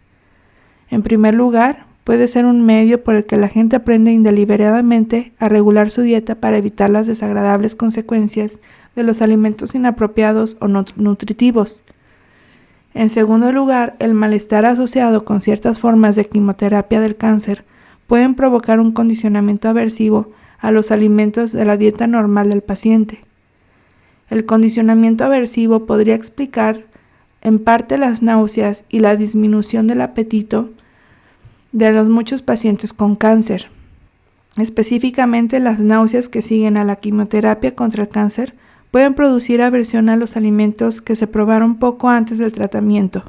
Speaker 1: En primer lugar, puede ser un medio por el que la gente aprende deliberadamente a regular su dieta para evitar las desagradables consecuencias de los alimentos inapropiados o no nutritivos. En segundo lugar, el malestar asociado con ciertas formas de quimioterapia del cáncer pueden provocar un condicionamiento aversivo a los alimentos de la dieta normal del paciente. El condicionamiento aversivo podría explicar en parte las náuseas y la disminución del apetito de los muchos pacientes con cáncer. Específicamente, las náuseas que siguen a la quimioterapia contra el cáncer pueden producir aversión a los alimentos que se probaron poco antes del tratamiento.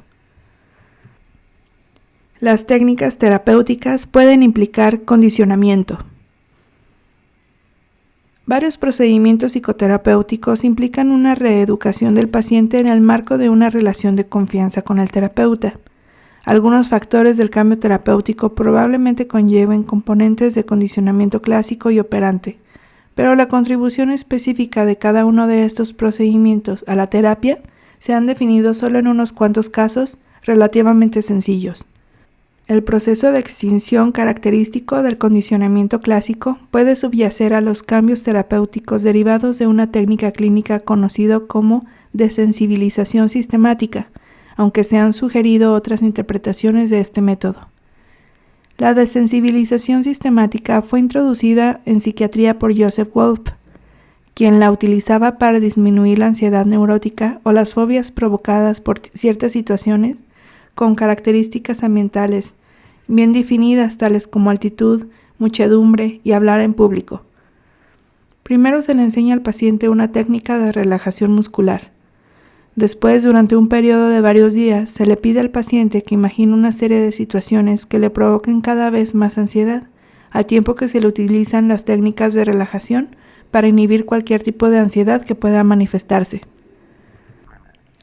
Speaker 1: Las técnicas terapéuticas pueden implicar condicionamiento. Varios procedimientos psicoterapéuticos implican una reeducación del paciente en el marco de una relación de confianza con el terapeuta. Algunos factores del cambio terapéutico probablemente conlleven componentes de condicionamiento clásico y operante, pero la contribución específica de cada uno de estos procedimientos a la terapia se han definido solo en unos cuantos casos relativamente sencillos. El proceso de extinción característico del condicionamiento clásico puede subyacer a los cambios terapéuticos derivados de una técnica clínica conocida como desensibilización sistemática, aunque se han sugerido otras interpretaciones de este método. La desensibilización sistemática fue introducida en psiquiatría por Joseph Wolf, quien la utilizaba para disminuir la ansiedad neurótica o las fobias provocadas por ciertas situaciones con características ambientales bien definidas, tales como altitud, muchedumbre y hablar en público. Primero se le enseña al paciente una técnica de relajación muscular. Después, durante un periodo de varios días, se le pide al paciente que imagine una serie de situaciones que le provoquen cada vez más ansiedad, al tiempo que se le utilizan las técnicas de relajación para inhibir cualquier tipo de ansiedad que pueda manifestarse.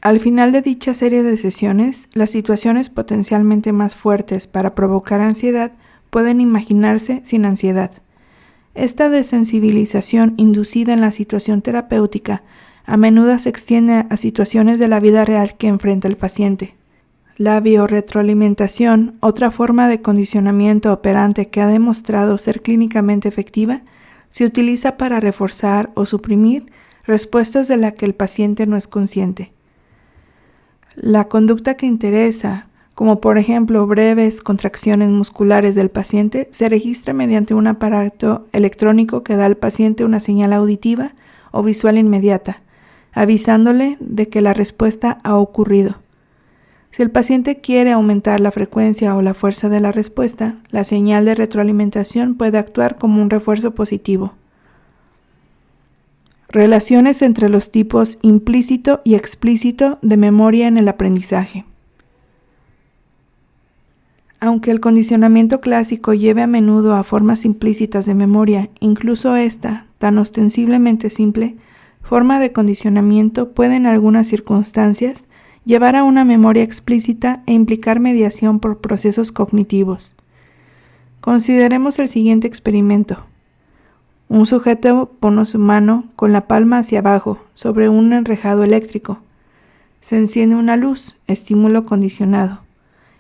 Speaker 1: Al final de dicha serie de sesiones, las situaciones potencialmente más fuertes para provocar ansiedad pueden imaginarse sin ansiedad. Esta desensibilización inducida en la situación terapéutica a menudo se extiende a situaciones de la vida real que enfrenta el paciente. La biorretroalimentación, otra forma de condicionamiento operante que ha demostrado ser clínicamente efectiva, se utiliza para reforzar o suprimir respuestas de las que el paciente no es consciente. La conducta que interesa, como por ejemplo breves contracciones musculares del paciente, se registra mediante un aparato electrónico que da al paciente una señal auditiva o visual inmediata, avisándole de que la respuesta ha ocurrido. Si el paciente quiere aumentar la frecuencia o la fuerza de la respuesta, la señal de retroalimentación puede actuar como un refuerzo positivo. Relaciones entre los tipos implícito y explícito de memoria en el aprendizaje. Aunque el condicionamiento clásico lleve a menudo a formas implícitas de memoria, incluso esta, tan ostensiblemente simple, forma de condicionamiento puede en algunas circunstancias llevar a una memoria explícita e implicar mediación por procesos cognitivos. Consideremos el siguiente experimento. Un sujeto pone su mano con la palma hacia abajo sobre un enrejado eléctrico. Se enciende una luz, estímulo condicionado,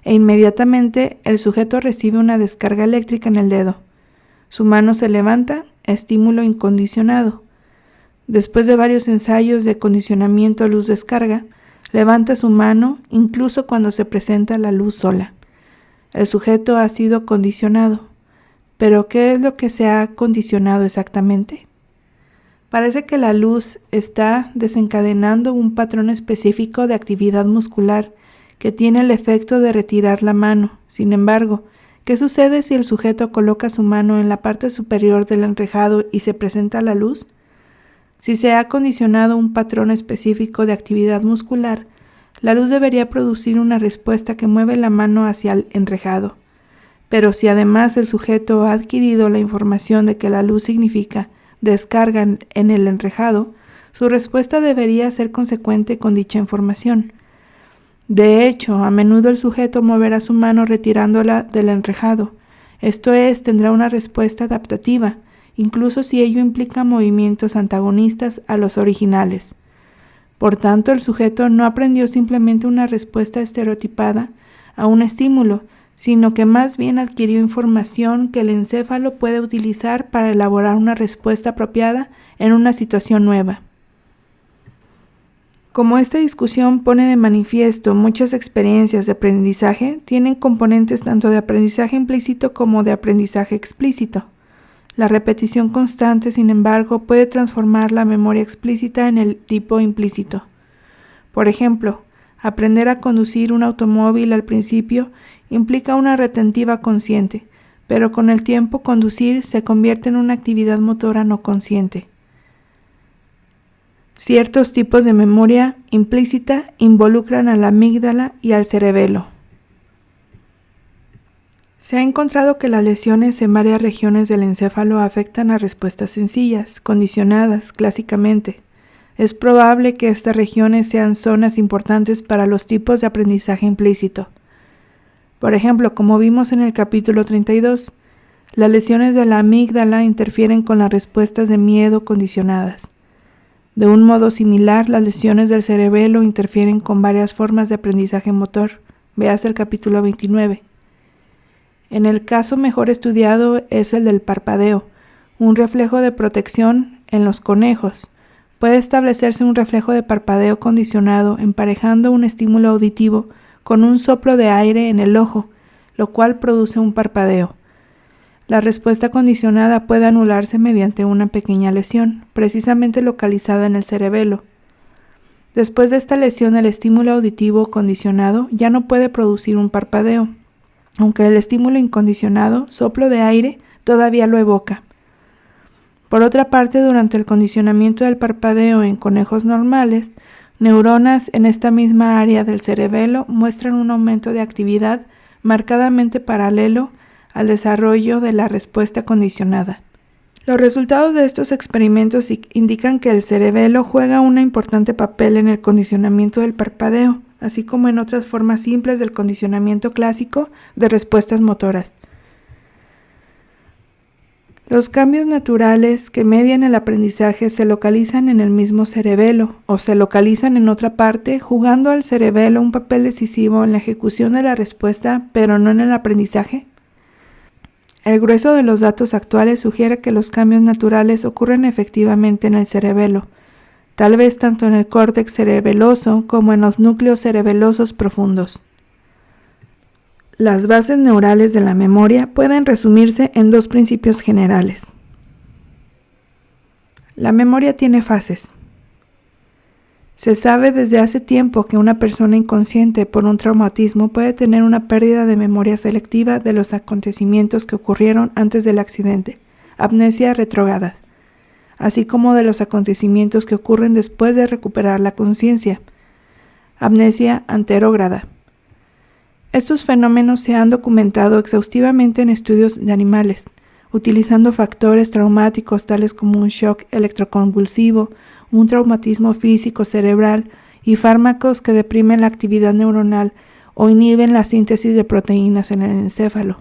Speaker 1: e inmediatamente el sujeto recibe una descarga eléctrica en el dedo. Su mano se levanta, estímulo incondicionado. Después de varios ensayos de condicionamiento luz-descarga, levanta su mano incluso cuando se presenta la luz sola. El sujeto ha sido condicionado. ¿Pero qué es lo que se ha condicionado exactamente? Parece que la luz está desencadenando un patrón específico de actividad muscular que tiene el efecto de retirar la mano. Sin embargo, ¿qué sucede si el sujeto coloca su mano en la parte superior del enrejado y se presenta la luz? Si se ha condicionado un patrón específico de actividad muscular, la luz debería producir una respuesta que mueve la mano hacia el enrejado. Pero si además el sujeto ha adquirido la información de que la luz significa descarga en el enrejado, su respuesta debería ser consecuente con dicha información. De hecho, a menudo el sujeto moverá su mano retirándola del enrejado. Esto es, tendrá una respuesta adaptativa, incluso si ello implica movimientos antagonistas a los originales. Por tanto, el sujeto no aprendió simplemente una respuesta estereotipada a un estímulo, sino que más bien adquirió información que el encéfalo puede utilizar para elaborar una respuesta apropiada en una situación nueva. Como esta discusión pone de manifiesto, muchas experiencias de aprendizaje tienen componentes tanto de aprendizaje implícito como de aprendizaje explícito. La repetición constante, sin embargo, puede transformar la memoria explícita en el tipo implícito. Por ejemplo, aprender a conducir un automóvil al principio implica una retentiva consciente, pero con el tiempo conducir se convierte en una actividad motora no consciente. Ciertos tipos de memoria implícita involucran a la amígdala y al cerebelo. Se ha encontrado que las lesiones en varias regiones del encéfalo afectan a respuestas sencillas, condicionadas clásicamente. Es probable que estas regiones sean zonas importantes para los tipos de aprendizaje implícito. Por ejemplo, como vimos en el capítulo 32, las lesiones de la amígdala interfieren con las respuestas de miedo condicionadas. De un modo similar, las lesiones del cerebelo interfieren con varias formas de aprendizaje motor. Veas el capítulo 29. En el caso mejor estudiado es el del parpadeo, un reflejo de protección en los conejos. Puede establecerse un reflejo de parpadeo condicionado emparejando un estímulo auditivo con un soplo de aire en el ojo, lo cual produce un parpadeo. La respuesta condicionada puede anularse mediante una pequeña lesión, precisamente localizada en el cerebelo. Después de esta lesión, el estímulo auditivo condicionado ya no puede producir un parpadeo, aunque el estímulo incondicionado, soplo de aire, todavía lo evoca. Por otra parte, durante el condicionamiento del parpadeo en conejos normales, neuronas en esta misma área del cerebelo muestran un aumento de actividad marcadamente paralelo al desarrollo de la respuesta condicionada. Los resultados de estos experimentos indican que el cerebelo juega un importante papel en el condicionamiento del parpadeo, así como en otras formas simples del condicionamiento clásico de respuestas motoras. Los cambios naturales que median el aprendizaje se localizan en el mismo cerebelo o se localizan en otra parte, jugando al cerebelo un papel decisivo en la ejecución de la respuesta, pero no en el aprendizaje. El grueso de los datos actuales sugiere que los cambios naturales ocurren efectivamente en el cerebelo, tal vez tanto en el córtex cerebeloso como en los núcleos cerebelosos profundos. Las bases neurales de la memoria pueden resumirse en dos principios generales. La memoria tiene fases. Se sabe desde hace tiempo que una persona inconsciente por un traumatismo puede tener una pérdida de memoria selectiva de los acontecimientos que ocurrieron antes del accidente, amnesia retrógrada, así como de los acontecimientos que ocurren después de recuperar la conciencia, amnesia anterógrada. Estos fenómenos se han documentado exhaustivamente en estudios de animales, utilizando factores traumáticos tales como un shock electroconvulsivo, un traumatismo físico cerebral y fármacos que deprimen la actividad neuronal o inhiben la síntesis de proteínas en el encéfalo.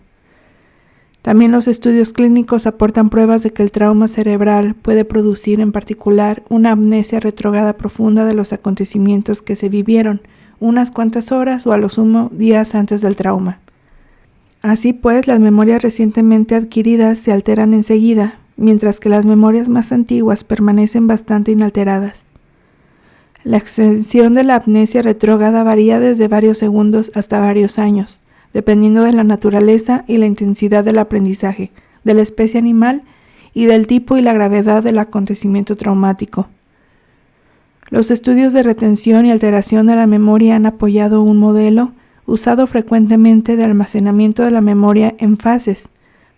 Speaker 1: También los estudios clínicos aportan pruebas de que el trauma cerebral puede producir en particular una amnesia retrógrada profunda de los acontecimientos que se vivieron unas cuantas horas o a lo sumo días antes del trauma. Así pues, las memorias recientemente adquiridas se alteran enseguida, mientras que las memorias más antiguas permanecen bastante inalteradas. La extensión de la amnesia retrógrada varía desde varios segundos hasta varios años, dependiendo de la naturaleza y la intensidad del aprendizaje, de la especie animal y del tipo y la gravedad del acontecimiento traumático. Los estudios de retención y alteración de la memoria han apoyado un modelo usado frecuentemente de almacenamiento de la memoria en fases.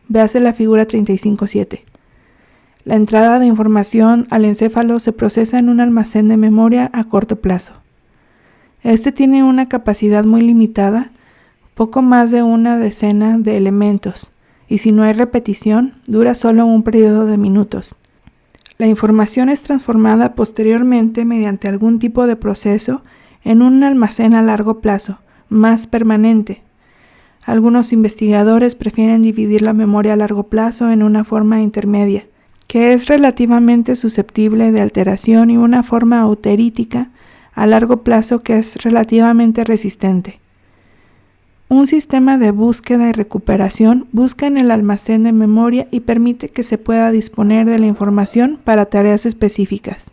Speaker 1: Véase la figura 35.7. La entrada de información al encéfalo se procesa en un almacén de memoria a corto plazo. Este tiene una capacidad muy limitada, poco más de una decena de elementos, y si no hay repetición, dura solo un periodo de minutos. La información es transformada posteriormente mediante algún tipo de proceso en un almacén a largo plazo, más permanente. Algunos investigadores prefieren dividir la memoria a largo plazo en una forma intermedia, que es relativamente susceptible de alteración, y una forma auterítica a largo plazo que es relativamente resistente. Un sistema de búsqueda y recuperación busca en el almacén de memoria y permite que se pueda disponer de la información para tareas específicas.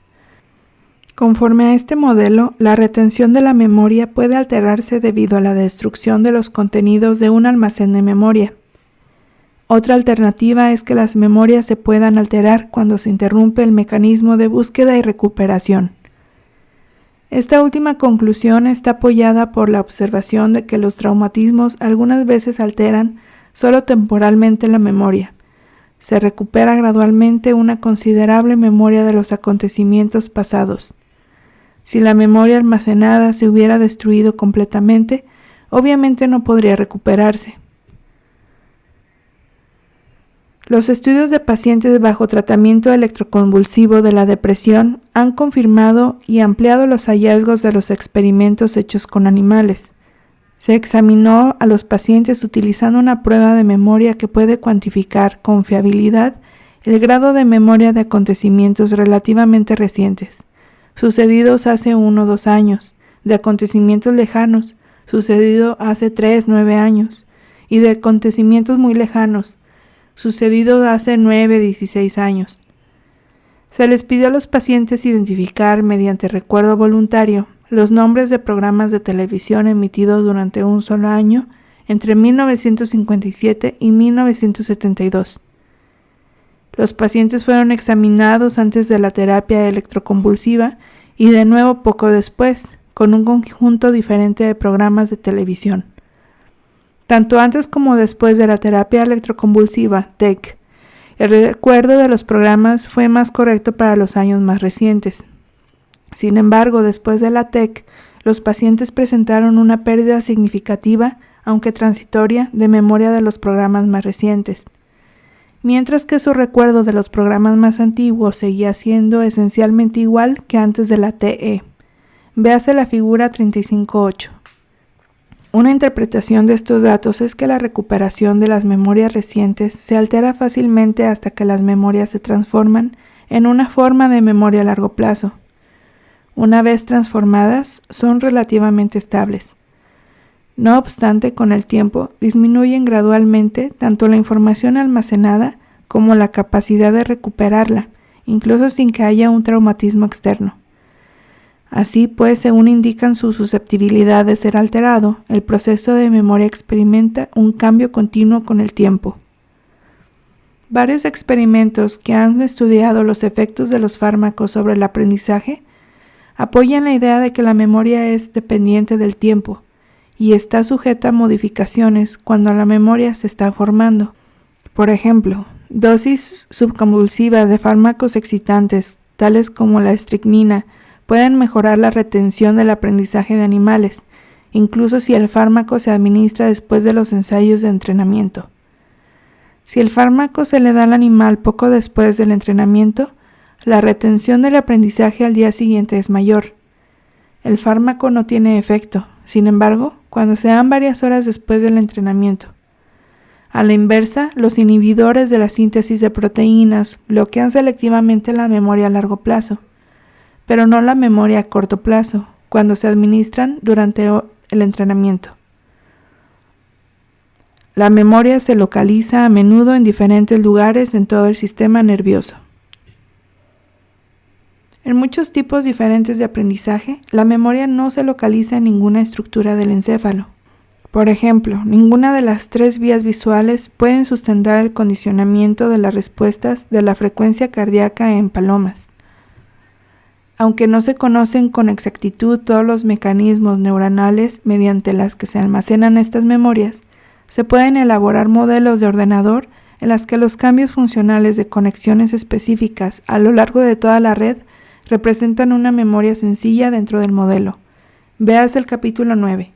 Speaker 1: Conforme a este modelo, la retención de la memoria puede alterarse debido a la destrucción de los contenidos de un almacén de memoria. Otra alternativa es que las memorias se puedan alterar cuando se interrumpe el mecanismo de búsqueda y recuperación. Esta última conclusión está apoyada por la observación de que los traumatismos algunas veces alteran solo temporalmente la memoria. Se recupera gradualmente una considerable memoria de los acontecimientos pasados. Si la memoria almacenada se hubiera destruido completamente, obviamente no podría recuperarse. Los estudios de pacientes bajo tratamiento electroconvulsivo de la depresión han confirmado y ampliado los hallazgos de los experimentos hechos con animales. Se examinó a los pacientes utilizando una prueba de memoria que puede cuantificar con fiabilidad el grado de memoria de acontecimientos relativamente recientes, sucedidos hace 1 o 2 años, de acontecimientos lejanos, sucedido hace 3 o 9 años, y de acontecimientos muy lejanos, sucedido hace 9 o 16 años. Se les pidió a los pacientes identificar, mediante recuerdo voluntario, los nombres de programas de televisión emitidos durante un solo año entre 1957 y 1972. Los pacientes fueron examinados antes de la terapia electroconvulsiva y de nuevo poco después, con un conjunto diferente de programas de televisión. Tanto antes como después de la terapia electroconvulsiva, TEC, el recuerdo de los programas fue más correcto para los años más recientes. Sin embargo, después de la TEC, los pacientes presentaron una pérdida significativa, aunque transitoria, de memoria de los programas más recientes, mientras que su recuerdo de los programas más antiguos seguía siendo esencialmente igual que antes de la TE. Véase la figura 35.8. Una interpretación de estos datos es que la recuperación de las memorias recientes se altera fácilmente hasta que las memorias se transforman en una forma de memoria a largo plazo. Una vez transformadas, son relativamente estables. No obstante, con el tiempo, disminuyen gradualmente tanto la información almacenada como la capacidad de recuperarla, incluso sin que haya un traumatismo externo. Así pues, según indican su susceptibilidad de ser alterado, el proceso de memoria experimenta un cambio continuo con el tiempo. Varios experimentos que han estudiado los efectos de los fármacos sobre el aprendizaje apoyan la idea de que la memoria es dependiente del tiempo y está sujeta a modificaciones cuando la memoria se está formando. Por ejemplo, dosis subconvulsivas de fármacos excitantes, tales como la estricnina, pueden mejorar la retención del aprendizaje de animales, incluso si el fármaco se administra después de los ensayos de entrenamiento. Si el fármaco se le da al animal poco después del entrenamiento, la retención del aprendizaje al día siguiente es mayor. El fármaco no tiene efecto, sin embargo, cuando se dan varias horas después del entrenamiento. A la inversa, los inhibidores de la síntesis de proteínas bloquean selectivamente la memoria a largo plazo, pero no la memoria a corto plazo, cuando se administran durante el entrenamiento. La memoria se localiza a menudo en diferentes lugares en todo el sistema nervioso. En muchos tipos diferentes de aprendizaje, la memoria no se localiza en ninguna estructura del encéfalo. Por ejemplo, ninguna de las 3 vías visuales pueden sustentar el condicionamiento de las respuestas de la frecuencia cardíaca en palomas. Aunque no se conocen con exactitud todos los mecanismos neuronales mediante los que se almacenan estas memorias, se pueden elaborar modelos de ordenador en las que los cambios funcionales de conexiones específicas a lo largo de toda la red representan una memoria sencilla dentro del modelo. Véase el capítulo 9.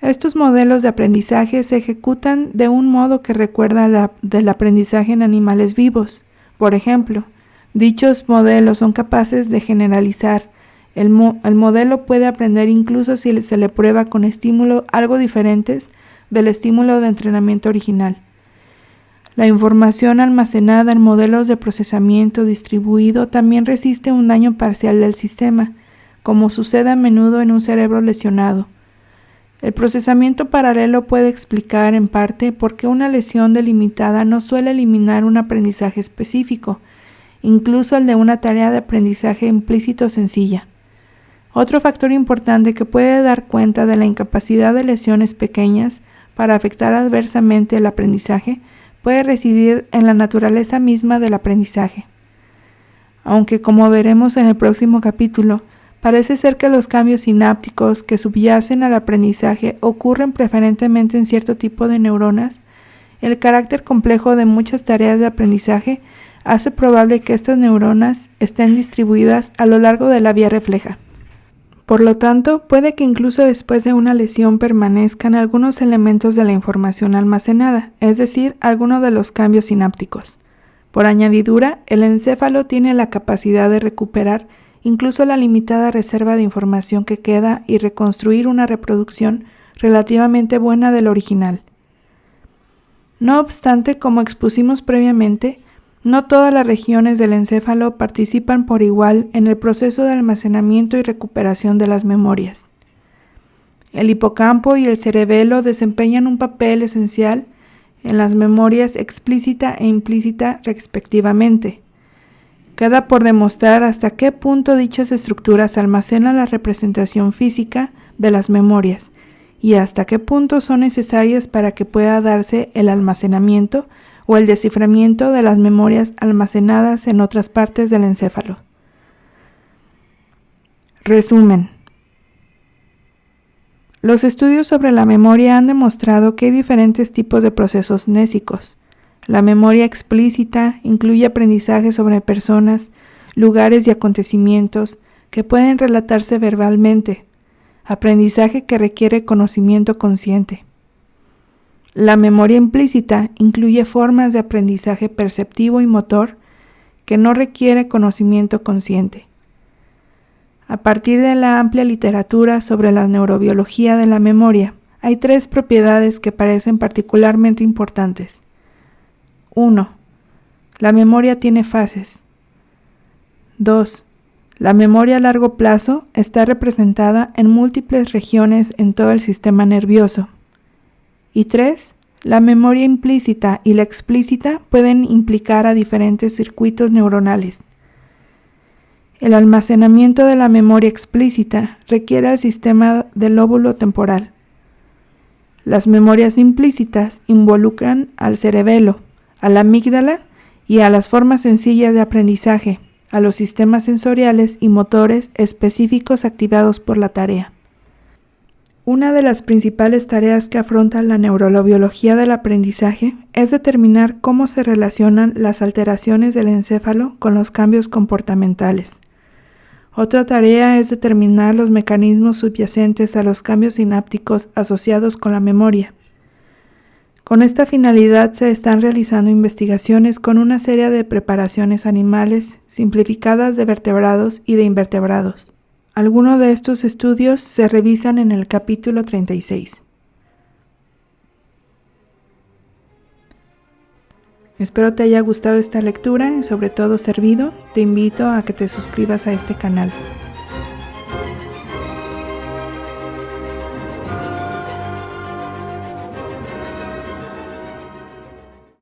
Speaker 1: Estos modelos de aprendizaje se ejecutan de un modo que recuerda del aprendizaje en animales vivos. Por ejemplo, dichos modelos son capaces de generalizar. El modelo puede aprender incluso si se le prueba con estímulos algo diferentes del estímulo de entrenamiento original. La información almacenada en modelos de procesamiento distribuido también resiste un daño parcial del sistema, como sucede a menudo en un cerebro lesionado. El procesamiento paralelo puede explicar en parte por qué una lesión delimitada no suele eliminar un aprendizaje específico, incluso el de una tarea de aprendizaje implícito sencilla. Otro factor importante que puede dar cuenta de la incapacidad de lesiones pequeñas para afectar adversamente el aprendizaje puede residir en la naturaleza misma del aprendizaje. Aunque, como veremos en el próximo capítulo, parece ser que los cambios sinápticos que subyacen al aprendizaje ocurren preferentemente en cierto tipo de neuronas, el carácter complejo de muchas tareas de aprendizaje hace probable que estas neuronas estén distribuidas a lo largo de la vía refleja. Por lo tanto, puede que incluso después de una lesión permanezcan algunos elementos de la información almacenada, es decir, algunos de los cambios sinápticos. Por añadidura, el encéfalo tiene la capacidad de recuperar incluso la limitada reserva de información que queda y reconstruir una reproducción relativamente buena del original. No obstante, como expusimos previamente, no todas las regiones del encéfalo participan por igual en el proceso de almacenamiento y recuperación de las memorias. El hipocampo y el cerebelo desempeñan un papel esencial en las memorias explícita e implícita respectivamente. Queda por demostrar hasta qué punto dichas estructuras almacenan la representación física de las memorias y hasta qué punto son necesarias para que pueda darse el almacenamiento o el desciframiento de las memorias almacenadas en otras partes del encéfalo. Resumen. Los estudios sobre la memoria han demostrado que hay diferentes tipos de procesos gnésicos. La memoria explícita incluye aprendizaje sobre personas, lugares y acontecimientos que pueden relatarse verbalmente, aprendizaje que requiere conocimiento consciente. La memoria implícita incluye formas de aprendizaje perceptivo y motor que no requiere conocimiento consciente. A partir de la amplia literatura sobre la neurobiología de la memoria, hay 3 propiedades que parecen particularmente importantes. 1. La memoria tiene fases. 2. La memoria a largo plazo está representada en múltiples regiones en todo el sistema nervioso. Y 3. La memoria implícita y la explícita pueden implicar a diferentes circuitos neuronales. El almacenamiento de la memoria explícita requiere al sistema del lóbulo temporal. Las memorias implícitas involucran al cerebelo, a la amígdala y a las formas sencillas de aprendizaje, a los sistemas sensoriales y motores específicos activados por la tarea. Una de las principales tareas que afronta la neurobiología del aprendizaje es determinar cómo se relacionan las alteraciones del encéfalo con los cambios comportamentales. Otra tarea es determinar los mecanismos subyacentes a los cambios sinápticos asociados con la memoria. Con esta finalidad se están realizando investigaciones con una serie de preparaciones animales simplificadas de vertebrados y de invertebrados. Algunos de estos estudios se revisan en el capítulo 36. Espero te haya gustado esta lectura y sobre todo servido. Te invito a que te suscribas a este canal.